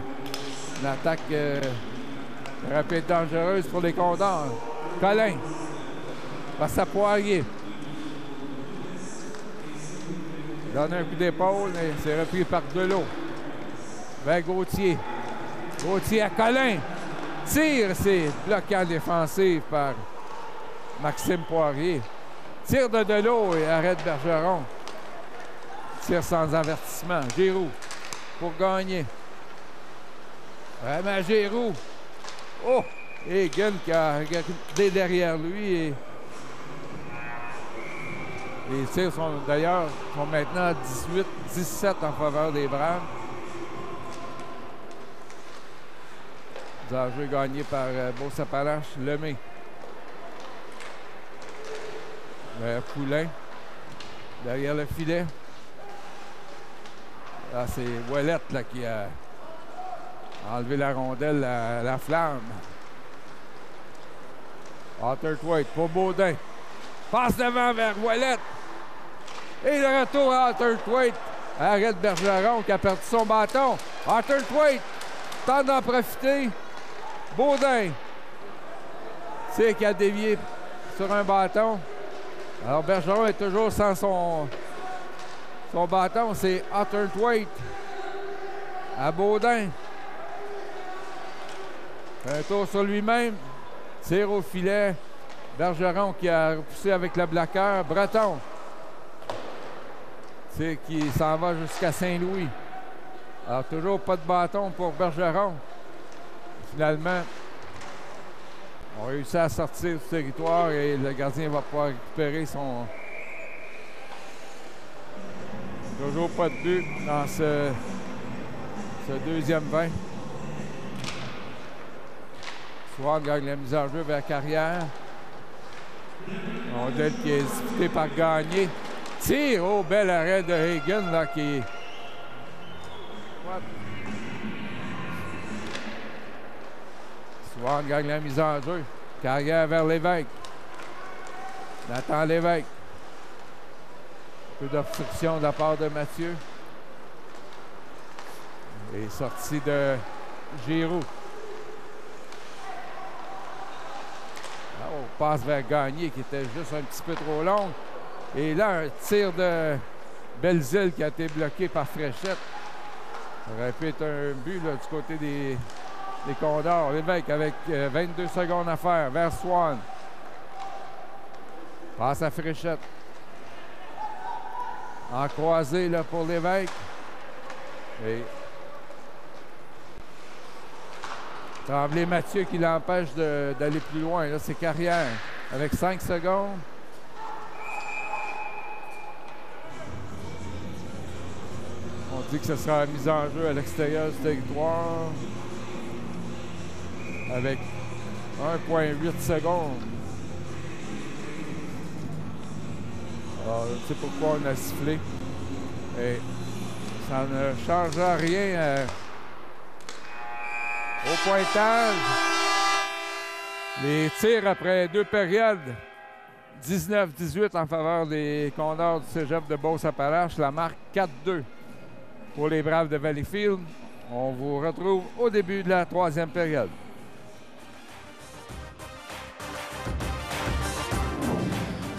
une attaque rapide dangereuse pour les Condors. Colin. Passe à Poirier. Donne un coup d'épaule et c'est repris par Delot. Vers Gauthier. Gauthier à Colin. Tire, c'est bloqué en défensif par Maxime Poirier. Tire de Delot et arrête Bergeron. Tire sans avertissement. Giroux pour gagner. Vraiment Giroux. Oh! Hagen qui a regardé derrière lui et les tirs sont d'ailleurs maintenant 18-17 en faveur des Braves. Jeu gagné par Beauce-Appalaches. Lemay. Poulain. Derrière le filet. Là, c'est Ouellette là, qui a enlevé la rondelle à la flamme. Arthur Thwaite pour Baudin. Passe devant vers Ouellette. Et le retour à Arthur Thwaite. Arrête Bergeron qui a perdu son bâton. Arthur Thwaite tente d'en profiter. Baudin. C'est qui a dévié sur un bâton. Alors Bergeron est toujours sans son bâton. C'est Arthur Thwaite à Baudin. Un tour sur lui-même. Tire au filet. Bergeron qui a repoussé avec le bloqueur. Breton. C'est qui s'en va jusqu'à Saint-Louis. Alors toujours pas de bâton pour Bergeron. Finalement, on réussit à sortir du territoire et le gardien va pouvoir récupérer son... Toujours pas de but dans ce deuxième 20. Swan gagne la mise en jeu vers Carrière. Rondelle qui est disputée par Gagné. Tire! Oh, bel arrêt de Hagen là qui... Swan gagne la mise en jeu. Carrière vers Lévesque. Nathan Lévesque. Un peu d'obstruction de la part de Mathieu. Et sortie de Giroux. Oh, passe vers Gagné qui était juste un petit peu trop long. Et là, un tir de Belzile qui a été bloqué par Fréchette. Ça aurait pu être un but là, du côté des Condors. Lévesque avec 22 secondes à faire vers Swan. Passe à Fréchette. En croisé là, pour Lévesque. Et Tremblay-Mathieu qui l'empêche d'aller plus loin. Là, c'est Carrière avec 5 secondes. On dit que ce sera la mise en jeu à l'extérieur du territoire avec 1,8 secondes. Alors, je sais pourquoi on a sifflé. Et ça ne changera rien au pointage. Les tirs après 2 périodes, 19-18 en faveur des Condors du Cégep de Beauce-Appalaches. La marque 4-2 pour les Braves de Valleyfield. On vous retrouve au début de la 3e période.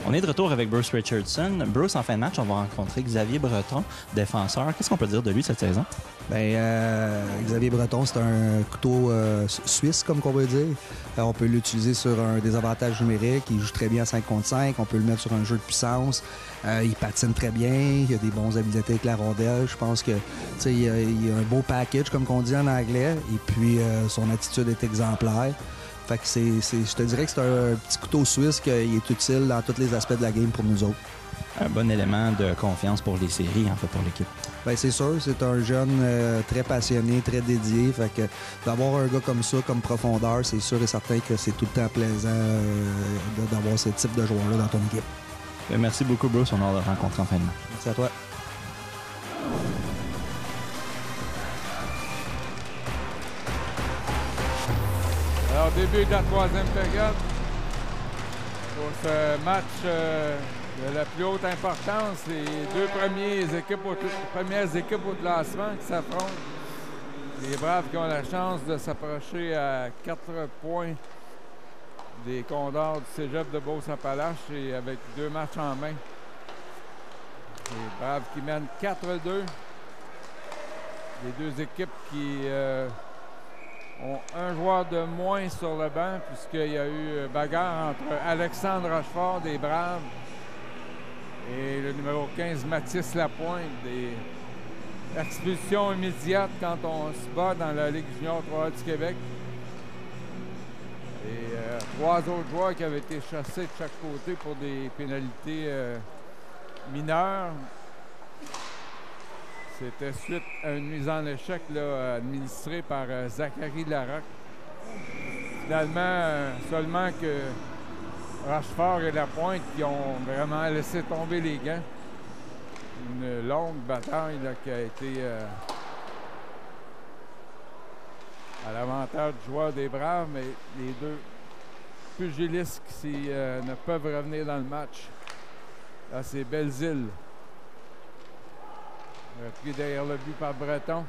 On est de retour avec Bruce Richardson. Bruce, en fin de match, on va rencontrer Xavier Breton, défenseur. Qu'est-ce qu'on peut dire de lui cette saison? Xavier Breton, c'est un couteau suisse, comme qu'on veut dire. On peut l'utiliser sur un désavantage numérique. Il joue très bien à 5 contre 5. On peut le mettre sur un jeu de puissance. Il patine très bien. Il a des bons habiletés avec la rondelle. Je pense que il a un beau package, comme on dit en anglais. Et puis, son attitude est exemplaire. Fait que je te dirais que c'est un petit couteau suisse qui est utile dans tous les aspects de la game pour nous autres. Un bon élément de confiance pour les séries, en fait, pour l'équipe. Bien, c'est sûr, c'est un jeune très passionné, très dédié. Fait que d'avoir un gars comme ça, comme profondeur, c'est sûr et certain que c'est tout le temps plaisant d'avoir ce type de joueur-là dans ton équipe. Bien, merci beaucoup, Bruce. On a hâte de rencontrer en fin de match. Merci à toi. Alors, début de la 3e période pour ce match de la plus haute importance. Les deux premières équipes au classement qui s'affrontent. Les Braves qui ont la chance de s'approcher à 4 points des Condors du Cégep de Beauce-Appalaches et avec 2 matchs en main. Les Braves qui mènent 4-2. Les deux équipes qui ont un joueur de moins sur le banc puisqu'il y a eu bagarre entre Alexandre Rochefort des Braves et le numéro 15 Mathis Lapointe. Des expulsions immédiates quand on se bat dans la Ligue junior 3 du Québec. Et 3 autres joueurs qui avaient été chassés de chaque côté pour des pénalités mineures. C'était suite à une mise en échec là, administrée par Zachary Larocque. Finalement, seulement que Rochefort et Lapointe qui ont vraiment laissé tomber les gants. Une longue bataille là, qui a été à l'avantage du joueur des Braves, mais les deux pugilistes qui ne peuvent revenir dans le match. Là, c'est Belzile. Pris derrière le but par Breton.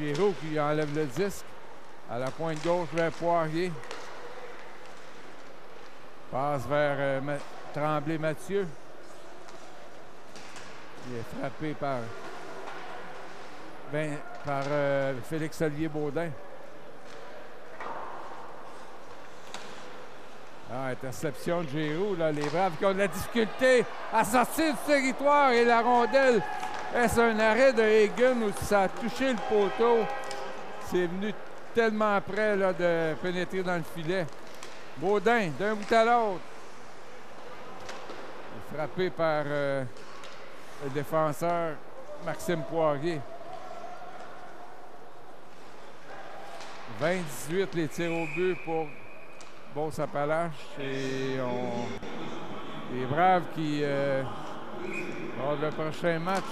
Giroux qui enlève le disque. À la pointe gauche vers Poirier. Passe vers Tremblay-Mathieu. Il est frappé par Félix-Olivier Baudin. Interception de Giroux. Là, les Braves qui ont de la difficulté à sortir du territoire et la rondelle. Est-ce un arrêt de Hagen où ça a touché le poteau? C'est venu tellement près là, de pénétrer dans le filet. Baudin, d'un bout à l'autre. Frappé par le défenseur Maxime Poirier. 28 les tirs au but pour Beauce-Appalaches. Et les Braves qui, lors du prochain match,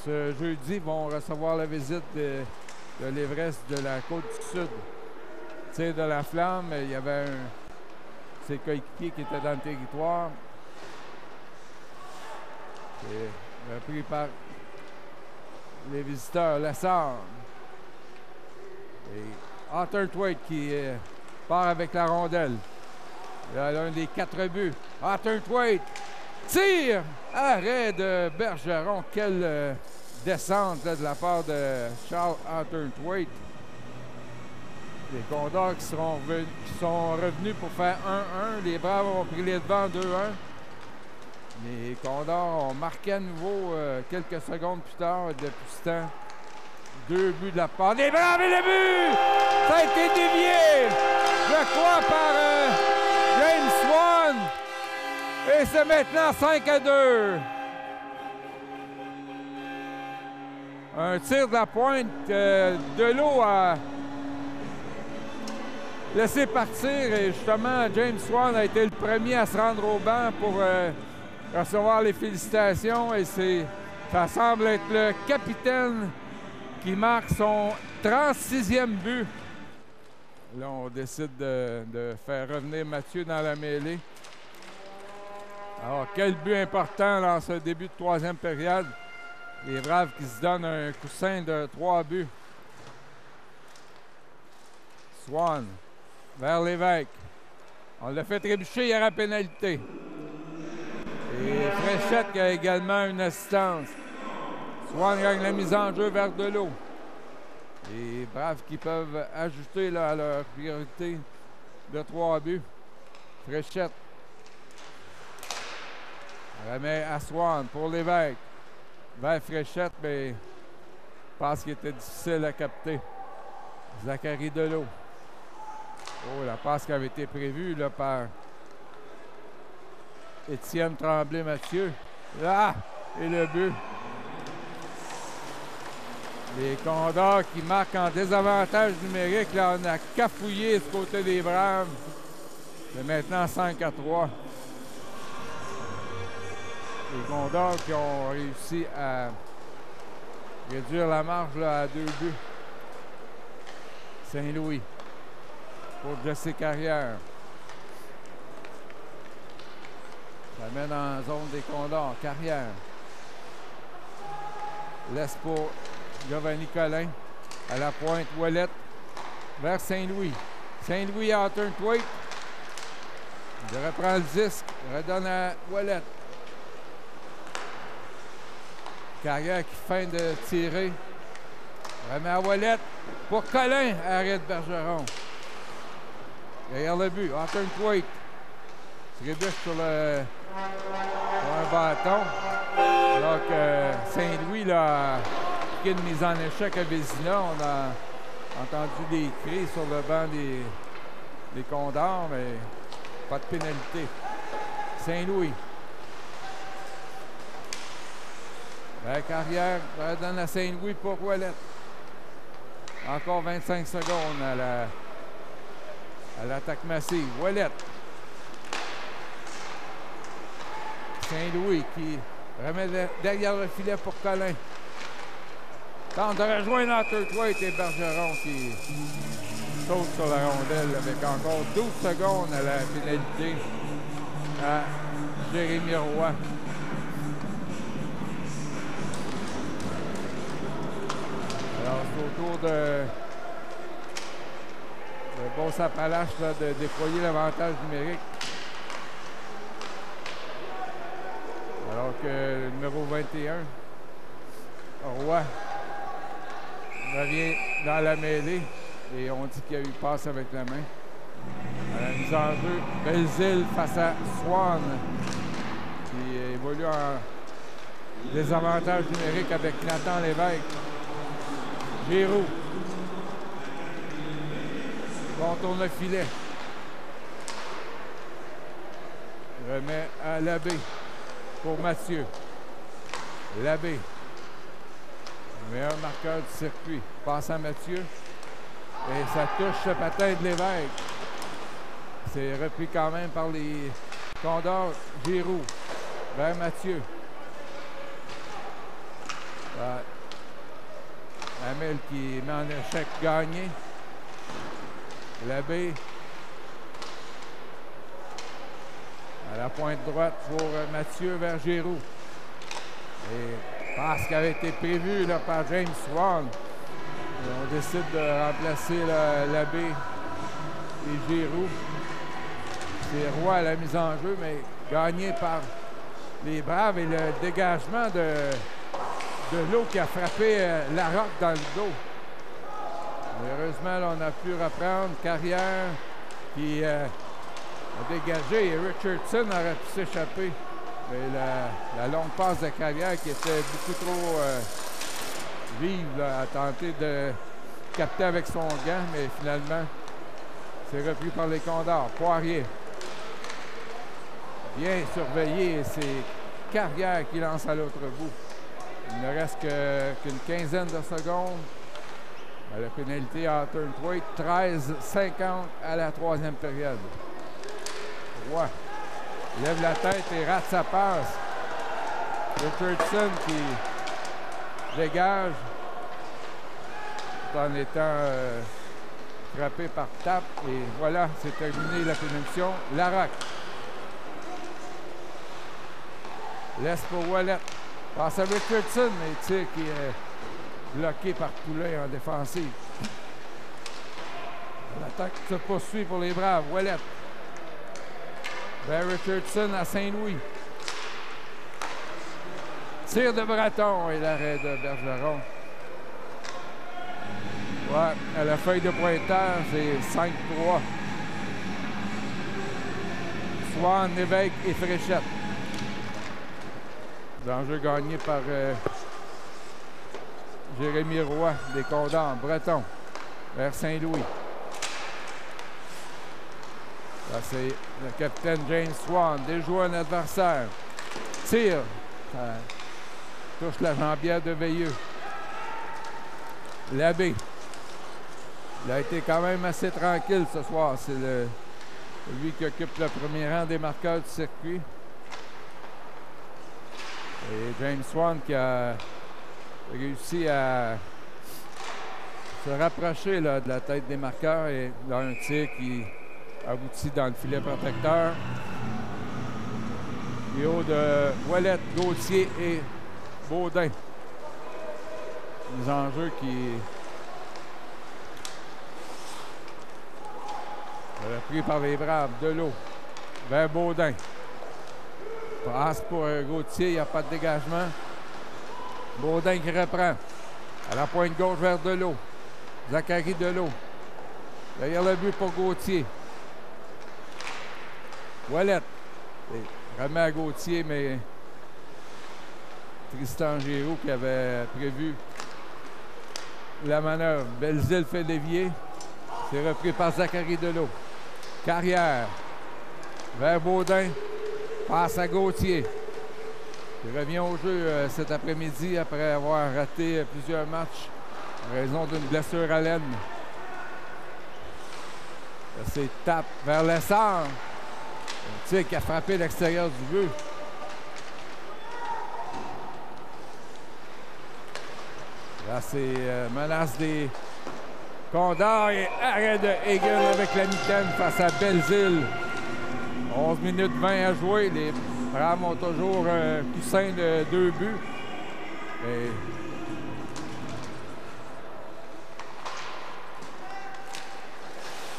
ce jeudi, vont recevoir la visite de l'Everest de la Côte-du-Sud. Tir de la flamme, il y avait ses coéquipiers qui étaient dans le territoire. C'est repris par les visiteurs, Lessard. Et Arthur Thwaite qui part avec la rondelle. Là, l'un des 4 buts. Arthur Thwaite tire! Arrêt de Bergeron. Quelle descente là, de la part de Charles Arthur Thwaite. Les Condors qui sont revenus pour faire 1-1. Les Braves ont pris les devants 2-1. Les Condors ont marqué à nouveau quelques secondes plus tard. Depuis ce temps, 2 buts de la part des Braves et le but! Ça a été dévié, je crois, par James Swan. Et c'est maintenant 5-2. Un tir de la pointe Delot a laissé partir. Et justement, James Swan a été le premier à se rendre au banc pour recevoir les félicitations. Et ça semble être le capitaine qui marque son 36e but. Là, on décide de faire revenir Mathieu dans la mêlée. Alors, quel but important dans ce début de 3e période. Les Braves qui se donnent un coussin de 3 buts. Swan vers l'évêque. On l'a fait trébucher, il y aura pénalité. Et Fréchette qui a également une assistance. Swan gagne la mise en jeu vers Delot. Les Braves qui peuvent ajouter là, à leur priorité de 3 buts. Fréchette remet à Swan pour l'évêque. Vers Fréchette, mais je pense qu'il était difficile à capter. Zachary Delot. Oh, la passe qui avait été prévue là, par Étienne Tremblay-Mathieu. Là, et le but. Les Condors qui marquent en désavantage numérique. Là, on a cafouillé ce côté des Braves. C'est maintenant 5-3. Les Condors qui ont réussi à réduire la marge là, à 2 buts. Saint-Louis pour Jesse Carrière. Ça mène en zone des Condors. Carrière. Laisse pour Giovanni Collin. À la pointe, Ouellette vers Saint-Louis. Saint-Louis à Arthur Thwaite. Il reprend le disque. Redonne à Ouellette. Carrière qui feint de tirer. Remet à Ouellette pour Collin. Arrête Bergeron. Derrière le but, Arthur Thwaite. Trébuche sur un bâton. Alors que Saint-Louis là, a pris une mise en échec à Vézina. On a entendu des cris sur le banc des Condors, mais pas de pénalité. Saint-Louis. La carrière redonne à Saint-Louis pour Ouellette. Encore 25 secondes à l'attaque massive. Ouellette. Saint-Louis qui remet derrière le filet pour Collin. Tente de rejoindre Arthur Thwaite et Bergeron qui saute sur la rondelle avec encore 12 secondes à la pénalité à Jérémy Roy. Alors, c'est au tour de Beauce-Appalaches de déployer l'avantage numérique. Alors que le numéro 21, Roy, revient dans la mêlée et on dit qu'il y a eu passe avec la main. À la mise en jeu, Belzile face à Swan qui évolue en désavantage numérique avec Nathan Lévesque. Giroux contourne le filet. Remet à Labbé pour Mathieu. Labbé Meilleur marqueur du circuit. Passe à Mathieu. Et ça touche ce patin de l'évêque. C'est repris quand même par les Condors. Giroux vers Mathieu. Hamel qui met en échec gagné. Labbé. À la pointe droite pour Mathieu vers Giroux. Et passe qui avait été prévu là, par James Swan. Et on décide de remplacer Labbé et Giroux. C'est Roy à la mise en jeu, mais gagné par les Braves et le dégagement de l'eau qui a frappé Larocque dans le dos. Heureusement, là, on a pu reprendre. Carrière qui a dégagé et Richardson aurait pu s'échapper. Mais la longue passe de Carrière qui était beaucoup trop vive là, a tenté de capter avec son gant, mais finalement, c'est repris par les Condors. Poirier. Bien surveillé, c'est Carrière qui lance à l'autre bout. Il ne reste qu'une quinzaine de secondes. À la pénalité à Turnthwaite, 13-50 à la troisième période. Roy lève la tête et rate sa passe. Richardson qui dégage tout en étant frappé par Tapp. Et voilà, c'est terminé la punition. Larocque laisse pour Ouellet. Passe à Richardson, mais tir qui est bloqué par Poulain en défensive. L'attaque se poursuit pour les Braves. Ouellet vers Richardson à Saint-Louis. Tir de Breton et l'arrêt de Bergeron. Ouais, à la feuille de pointeur, c'est 5-3. Swan, Lévesque et Fréchette. L'enjeu gagné par Jérémy Roy des Condors. Breton vers Saint-Louis. Là, c'est le capitaine James Swan. Déjoue un adversaire. Tire. Ça touche la jambière de Veilleux. Labbé. Il a été quand même assez tranquille ce soir. C'est lui qui occupe le premier rang des marqueurs du circuit. Et James Swan qui a réussi à se rapprocher là, de la tête des marqueurs et là, un tir qui aboutit dans le filet protecteur. Et haut de Ouellet, Gauthier et Baudin. Les enjeux qui repris par les Braves. Delot vers Baudin. Passe pour Gauthier, il n'y a pas de dégagement. Baudin qui reprend. À la pointe gauche vers Delot. Zachary Delot. Derrière le but pour Gauthier. Ouellet. Remet à Gauthier, mais Tristan Giroux qui avait prévu la manœuvre. Belzile fait dévier. C'est repris par Zachary Delot. Carrière. Vers Baudin. Passe à Gauthier. Il revient au jeu cet après-midi après avoir raté plusieurs matchs en raison d'une blessure à l'aine. C'est Tapp vers Lessard. Un tir qui a frappé l'extérieur du but. Là, c'est menace des Condors et arrêt de Hegel avec la mitaine face à Belzile. 11 minutes 20 à jouer. Les Braves ont toujours un coussin de 2 buts. Et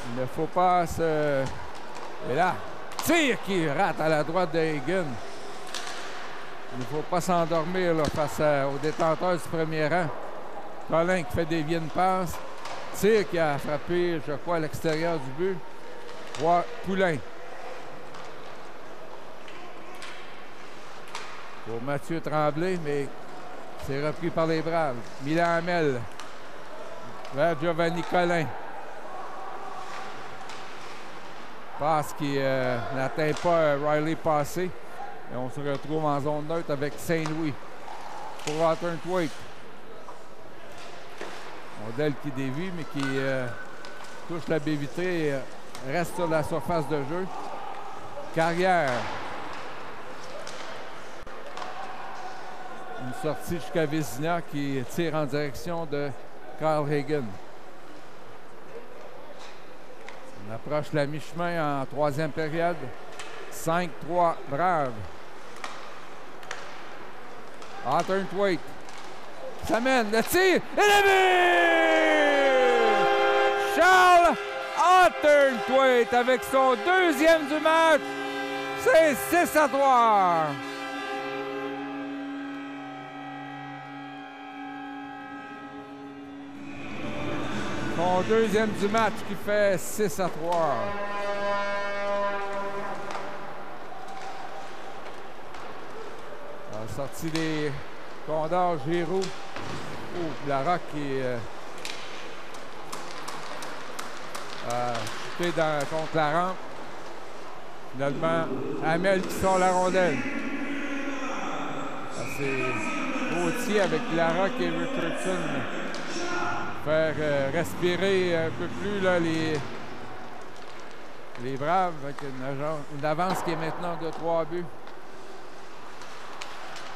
il ne faut pas se... Et là, tir qui rate à la droite de Hagen. Il ne faut pas s'endormir face au détenteur du premier rang. Colin qui fait dévier une passe. Tir qui a frappé, je crois, à l'extérieur du but. Poulain. Pour Mathieu Tremblay, mais c'est repris par les Braves. Milan Hamel vers Giovanni Colin. Passe qui n'atteint pas Riley Passé. Et on se retrouve en zone neutre avec Saint-Louis. Pour Turnthwaite. Rondelle qui dévie, mais qui touche la baie vitrée et reste sur la surface de jeu. Carrière. Une sortie jusqu'à Vézina qui tire en direction de Carl Hagen. On approche la mi-chemin en troisième période. 5-3, Brave. Hawthorne Thwaite. Ça mène, le tir, et le but! Charles Hawthorne Thwaite avec son deuxième du match. C'est 6-3. Son deuxième du match qui fait 6-3. La sortie des Condors, Giroux. Larocque qui a chuté contre la rampe. Finalement, Hamel qui sort la rondelle. C'est Gauthier avec Larocque et Richardson. Faire respirer un peu plus là, les Braves avec une avance qui est maintenant de 3 buts.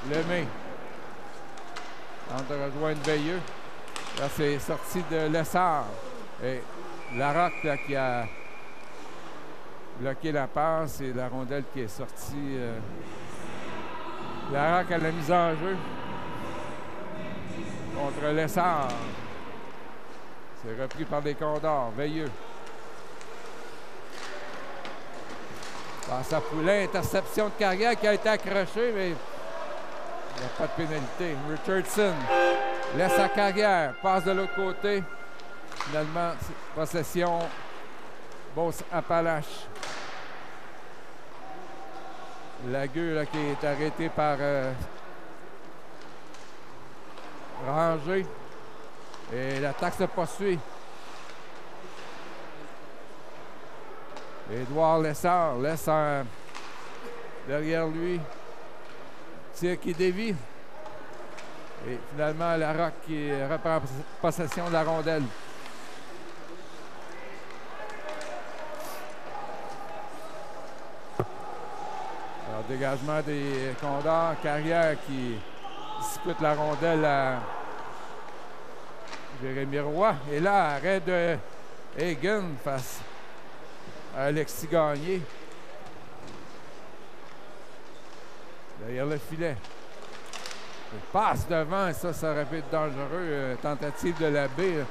Lemay tente de rejoindre Veilleux. Là, c'est sorti de Lessard. Et Larocque là, qui a bloqué la passe et la rondelle qui est sortie. Larocque à la mise en jeu contre Lessard. C'est repris par les Condors. Veilleux. Passe à Poulin. Interception de Carrière qui a été accrochée, mais il n'y a pas de pénalité. Richardson laisse à Carrière. Passe de l'autre côté. Finalement, possession Beauce-Appalaches. Lagueux là, qui est arrêté par Ranger. Et l'attaque se poursuit. Édouard Lessard laisse derrière lui. Tir qui dévie. Et finalement, Larocque qui reprend possession de la rondelle. Alors, dégagement des Condors. Carrière qui dispute la rondelle à Jérémy Roy. Et là, arrêt de Hagen face à Alexis Gagné. Derrière le filet. Il passe devant et ça aurait pu être dangereux. Tentative de l'abbé.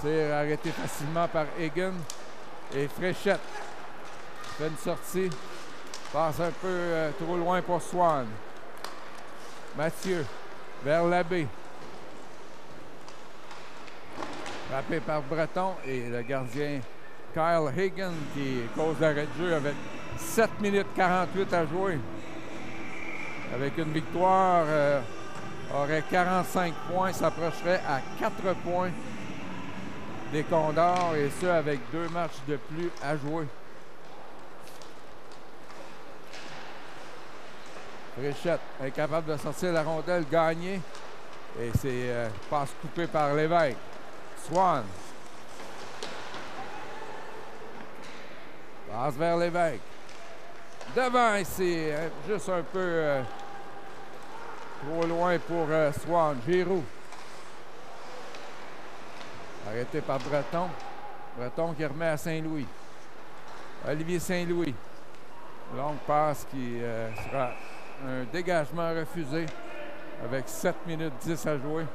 C'est arrêté facilement par Hagen. Et Fréchette fait une sortie. Passe un peu trop loin pour Swan. Mathieu. Vers l'abbé. Frappé par Breton et le gardien Kyle Hagen qui cause l'arrêt de jeu avec 7 minutes 48 à jouer. Avec une victoire, aurait 45 points, s'approcherait à 4 points des Condors et ce avec 2 matchs de plus à jouer. Fréchette incapable de sortir la rondelle, Gagné. Et c'est passe coupée par Lévesque. Swan. Passe vers Lévesque. Devant, c'est juste un peu trop loin pour Swan. Giroux. Arrêté par Breton. Breton qui remet à Saint-Louis. Olivier Saint-Louis. Longue passe qui sera un dégagement refusé avec 7 minutes 10 à jouer.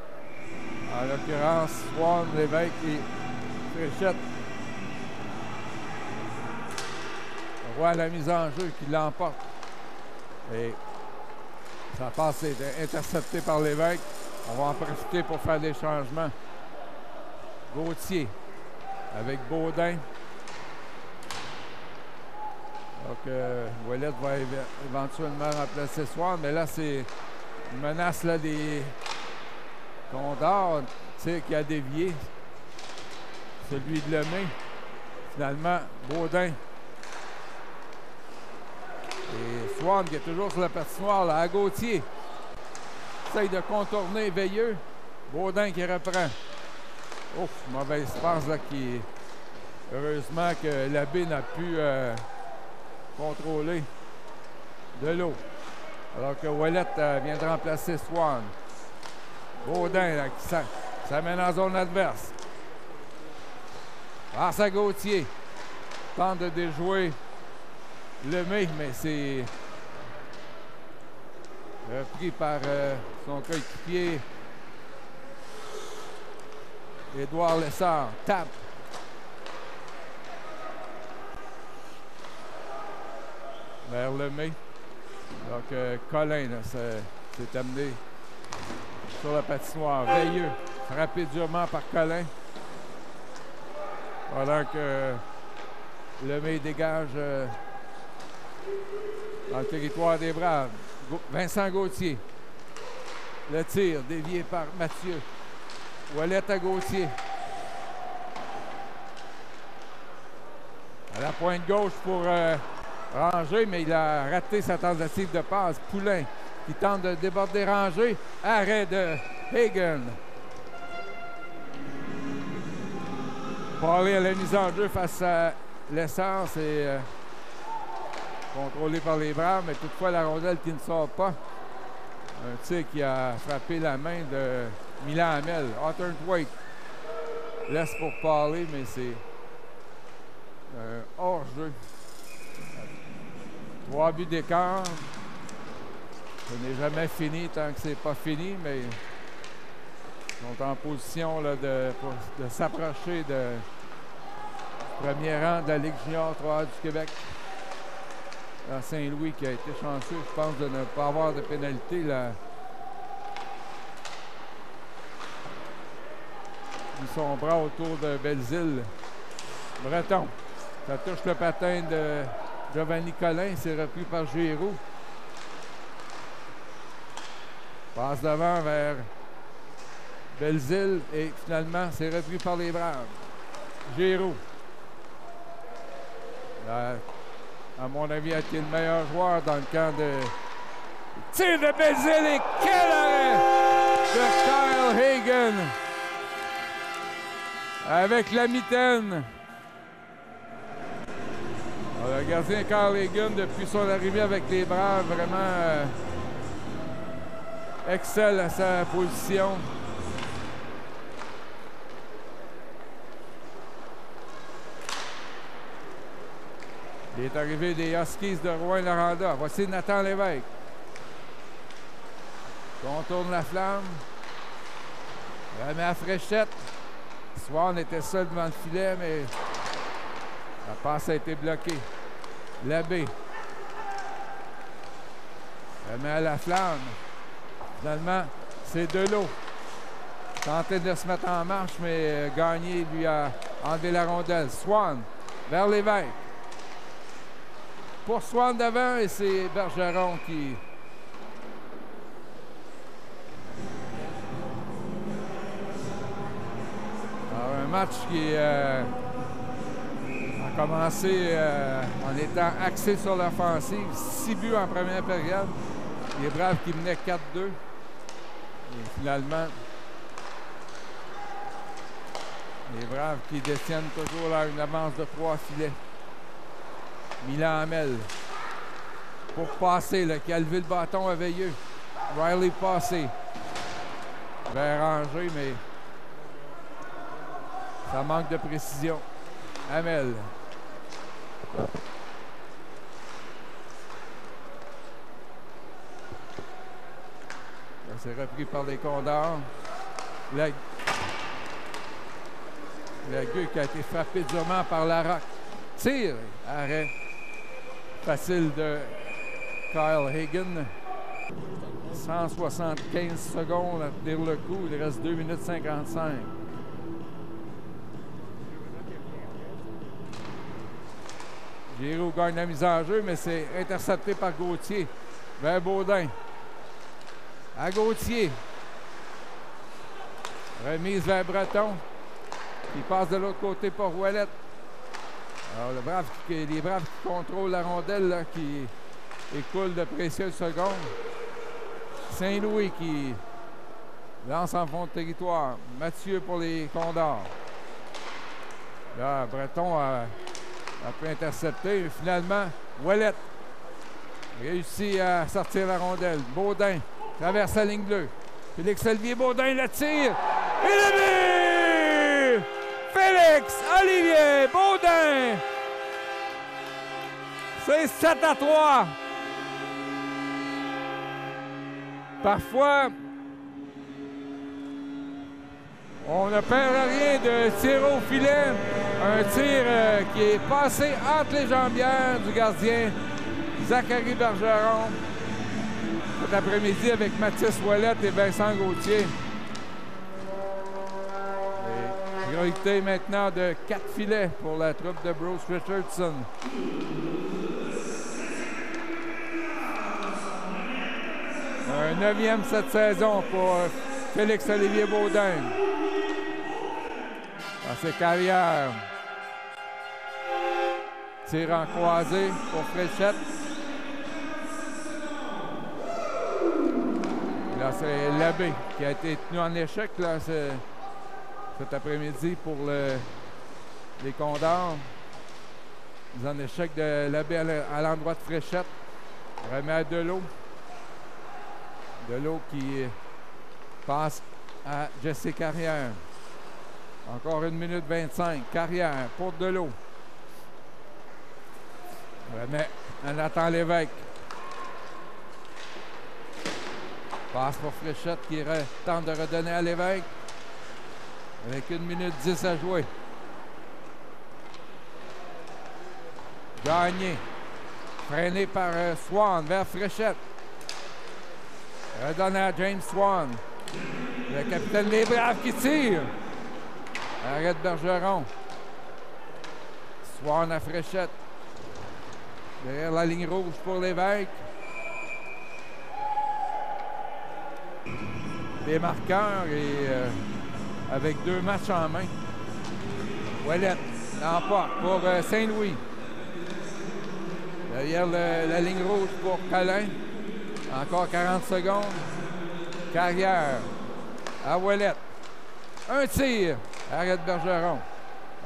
En l'occurrence, Swan, Lévesque et Fréchette. Roy à la mise en jeu qui l'emporte. Et sa passe est interceptée par Lévesque. On va en profiter pour faire des changements. Gauthier avec Baudin. Donc, Ouellette va éventuellement remplacer Swan, mais là, c'est une menace là, des Condors, qui a dévié. Celui de Lemay. Finalement, Baudin. Et Swan qui est toujours sur la patinoire là, à Gauthier. essaye de contourner Veilleux. Baudin qui reprend. Ouf, mauvaise passe là qui... Heureusement que l'abbé n'a pu contrôler de l'eau. Alors que Ouellette vient de remplacer Swan. Baudin là, qui s'amène en zone adverse. Passe à Gauthier. Tente de déjouer Lemay, mais c'est repris par son coéquipier Édouard Lessard. Tape. Vers Lemay. Donc Colin s'est amené sur la patinoire. Veilleux, frappé durement par Colin. Voilà que Lemay dégage dans le territoire des Braves. Vincent Gauthier. Le tir dévié par Mathieu. Ouellette à Gauthier. À la pointe gauche pour Ranger, mais il a raté sa tentative de passe. Poulain qui tente de déborder Ranger. Arrêt de Hagen. Parler à la mise en jeu face à Lessard, c'est contrôlé par les Braves, mais toutefois la rondelle qui ne sort pas. Un tir qui a frappé la main de Milan Hamel. Hawthorne-Thwaite laisse pour parler, mais c'est hors-jeu. 3 buts d'écart. Ce n'est jamais fini tant que c'est pas fini, mais ils sont en position là, de s'approcher de premier rang de la Ligue junior 3 du Québec. À Saint-Louis qui a été chanceux, je pense, de ne pas avoir de pénalité. Là. Mis son bras autour de Belzile. Breton. Ça touche le patin de Giovanni Collin. C'est repris par Giroux. Passe devant vers Belzile et finalement, c'est repris par les Braves. Giroux. À mon avis, a été le meilleur joueur dans le camp de tir de Belzile et quel arrêt de Kyle Hagen avec la mitaine. Alors, le gardien Kyle Hagen, depuis son arrivée avec les Braves, vraiment excelle à sa position. Il est arrivé des Huskies de Rouyn-Noranda. Voici Nathan Lévesque. Contourne la flamme. Remet à Fréchette. Swan était seul devant le filet, mais la passe a été bloquée. Labbé. Remet à la flamme. Finalement, c'est Delot. Tentait de se mettre en marche, mais Gagné lui a enlevé la rondelle. Swan vers Lévesque. Pour Swan devant et c'est Bergeron qui... Alors, un match qui a commencé en étant axé sur l'offensive. 6 buts en première période. Les Braves qui menaient 4-2. Et finalement, les Braves qui détiennent toujours là une avance de 3 filets. Milan Hamel pour passer, là, qui a levé le bâton à Veilleux. Riley passé vers Ranger, mais ça manque de précision. Hamel. C'est repris par les Condors. La gueule qui a été frappé durement par Larocque. Tire, arrêt. Facile de Kyle Hagen. 175 secondes à tenir le coup. Il reste 2 minutes 55. Giroux gagne la mise en jeu, mais c'est intercepté par Gauthier. Vers Baudin. À Gauthier. Remise vers Breton. Il passe de l'autre côté pour Ouellette. Alors, les Braves qui contrôlent la rondelle, là, qui écoule de précieuses secondes. Saint-Louis qui lance en fond de territoire. Mathieu pour les Condors. Là, Breton a pu intercepter. Finalement, Ouellette réussit à sortir la rondelle. Baudin traverse la ligne bleue. Félix-Olivier Baudin le tire. Et le but! Félix-Olivier Baudin! C'est 7-3. Parfois, on ne perd rien de tir au filet. Un tir qui est passé entre les jambières du gardien Zachary Bergeron cet après-midi avec Mathis Ouellette et Vincent Gauthier. Et priorité maintenant de 4 filets pour la troupe de Bruce Richardson. Un 9e cette saison pour Félix-Olivier Baudin. Dans ses carrières. Tir en croisé pour Fréchette. Là, c'est Labbé qui a été tenu en échec là, cet après-midi pour les Condors. Ils en échec de Labbé à l'endroit de Fréchette. Remet à Delot. Delot qui passe à Jesse Carrière. Encore 1 minute 25. Carrière pour Delot. Remet à Nathan Lévesque. Passe pour Fréchette qui tente de redonner à Lévesque. Avec 1 minute 10 à jouer. Gagné. Freiné par Swan vers Fréchette. Redonne à James Swan. Le capitaine des Braves qui tire. Arrête Bergeron. Swan à Fréchette. Derrière la ligne rouge pour Lévesque. Des marqueurs et avec 2 matchs en main. Ouellette l'emporte pour Saint-Louis. Derrière la ligne rouge pour Colin. Encore 40 secondes. Carrière à Ouellette. Un tir. Arrête Bergeron.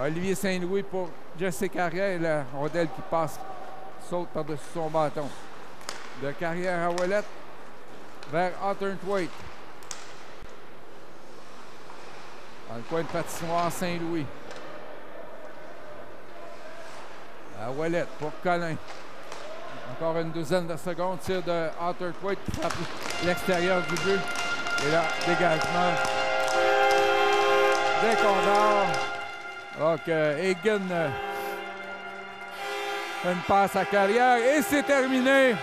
Olivier Saint-Louis pour Jesse Carrière. La rondelle qui passe, saute par-dessus son bâton. De Carrière à Ouellette vers Hawthorne-Thwaite. Dans le coin de patinoire Saint-Louis. À Ouellette pour Colin. Encore une douzaine de secondes. Tir de Hawthorne-Thwaite qui frappe l'extérieur du but. Et là, dégagement des Condors. Donc, Egan fait une passe à Carrière et c'est terminé.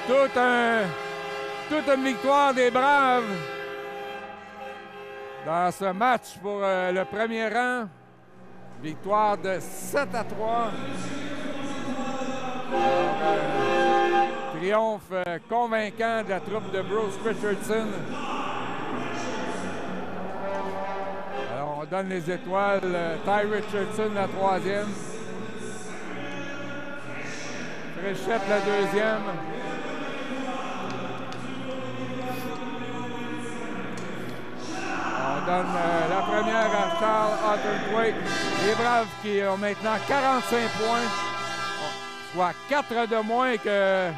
Toute une victoire des Braves dans ce match pour le premier rang. Victoire de 7-3. Triomphe convaincant de la troupe de Bruce Richardson. Alors, on donne les étoiles. Ty Richardson, la 3e. Fréchette, la 2e. On donne la première à Charles Hawthorne-Thwaite. Les Braves qui ont maintenant 45 points, soit 4 de moins que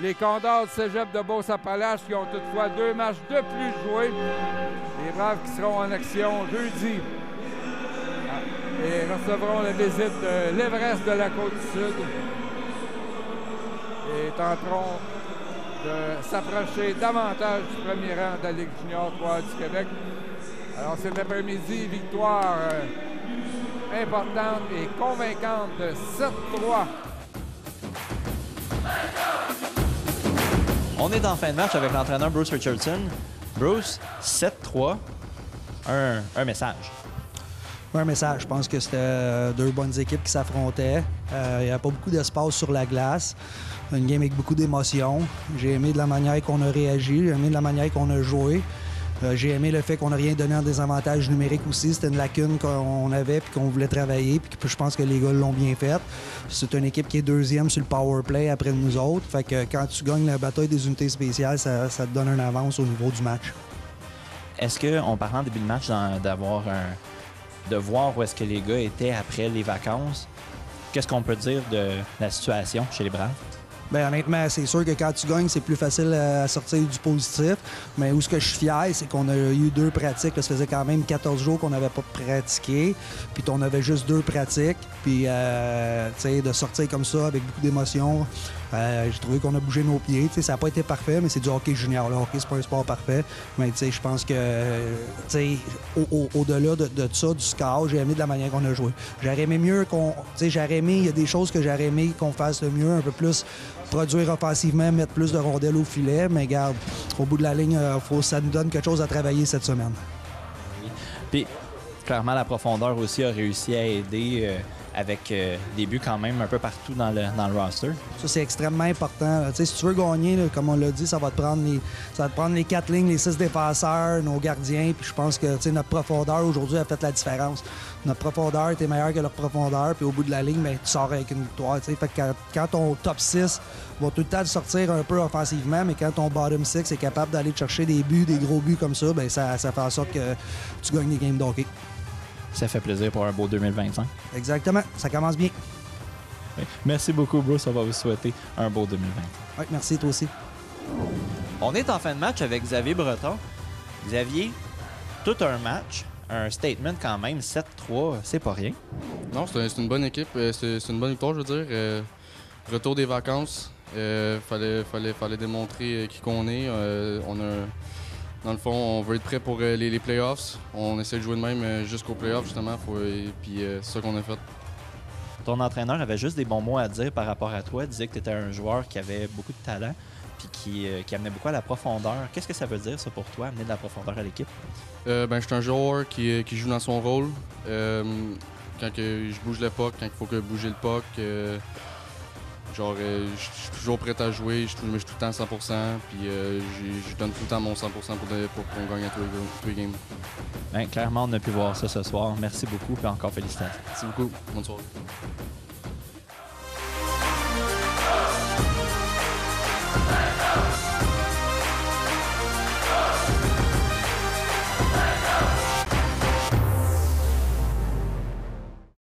les Condors du Cégep de Beauce-Appalaches qui ont toutefois 2 matchs de plus joués. Les Braves qui seront en action jeudi et recevront la visite de l'Everest de la Côte-du-Sud et tenteront de s'approcher davantage du premier rang de la Ligue junior 3 du Québec. Alors cet après-midi, victoire importante et convaincante de 7-3. On est en fin de match avec l'entraîneur Bruce Richardson. Bruce, 7-3, un message. Un message. Je pense que c'était 2 bonnes équipes qui s'affrontaient. Il n'y avait pas beaucoup d'espace sur la glace. Une game avec beaucoup d'émotions. J'ai aimé de la manière qu'on a réagi. J'ai aimé de la manière qu'on a joué. J'ai aimé le fait qu'on n'a rien donné en désavantage numérique aussi. C'était une lacune qu'on avait puis qu'on voulait travailler. Puis je pense que les gars l'ont bien fait. C'est une équipe qui est deuxième sur le power play après nous autres. Fait que quand tu gagnes la bataille des unités spéciales, ça te donne une avance au niveau du match. Est-ce qu'on parlait en début de match de voir où est-ce que les gars étaient après les vacances? Qu'est-ce qu'on peut dire de la situation chez les Braves? Bien, honnêtement, c'est sûr que quand tu gagnes, c'est plus facile à sortir du positif. Mais où ce que je suis fier, c'est qu'on a eu 2 pratiques. Là, ça faisait quand même 14 jours qu'on n'avait pas pratiqué. Puis on avait juste 2 pratiques. Puis, tu sais, de sortir comme ça avec beaucoup d'émotion, j'ai trouvé qu'on a bougé nos pieds. Tu sais, ça n'a pas été parfait, mais c'est du hockey junior. Le hockey, c'est pas un sport parfait. Mais tu sais, je pense que, tu sais, au-delà de ça, du score, j'ai aimé de la manière qu'on a joué. J'aurais aimé mieux qu'on... Tu sais, j'aurais aimé... Il y a des choses que j'aurais aimé qu'on fasse le mieux, un peu plus produire offensivement, mettre plus de rondelles au filet. Mais regarde, au bout de la ligne, ça nous donne quelque chose à travailler cette semaine. Puis, clairement, la profondeur aussi a réussi à aider avec des buts quand même un peu partout dans le roster. Ça, c'est extrêmement important. Tu sais, si tu veux gagner, là, comme on l'a dit, ça va te prendre les 4 lignes, les 6 défenseurs, nos gardiens. Puis je pense que, tu sais, notre profondeur aujourd'hui a fait la différence. Notre profondeur était meilleure que leur profondeur. Puis au bout de la ligne, bien, tu sors avec une victoire. Tu sais. Fait que quand ton top 6 va tout le temps sortir un peu offensivement, mais quand ton bottom 6 est capable d'aller chercher des buts, des gros buts comme ça, bien, ça fait en sorte que tu gagnes des games de hockey. Ça fait plaisir pour un beau 2025. Exactement. Ça commence bien. Oui. Merci beaucoup, Bruce. On va vous souhaiter un beau 2025. Oui, merci, toi aussi. On est en fin de match avec Xavier Breton. Xavier, tout un match, un statement quand même, 7-3, c'est pas rien. Non, c'est une bonne équipe. C'est une bonne victoire, je veux dire. Retour des vacances. Fallait démontrer qui qu'on est. Dans le fond, on veut être prêt pour les playoffs. On essaie de jouer de même jusqu'aux playoffs, justement. Puis c'est ça qu'on a fait. Ton entraîneur avait juste des bons mots à dire par rapport à toi. Il disait que tu étais un joueur qui avait beaucoup de talent puis qui amenait beaucoup à la profondeur. Qu'est-ce que ça veut dire, ça, pour toi, amener de la profondeur à l'équipe? Je suis un joueur qui joue dans son rôle. Quand je bouge le puck, quand il faut que bouger le puck... je suis toujours prêt à jouer, je suis tout le temps à 100%, puis je donne tout le temps mon 100% pour qu'on gagne à tous les games. Bien, clairement, on a pu voir ça ce soir. Merci beaucoup, puis encore félicitations. Merci beaucoup. Bonne soirée.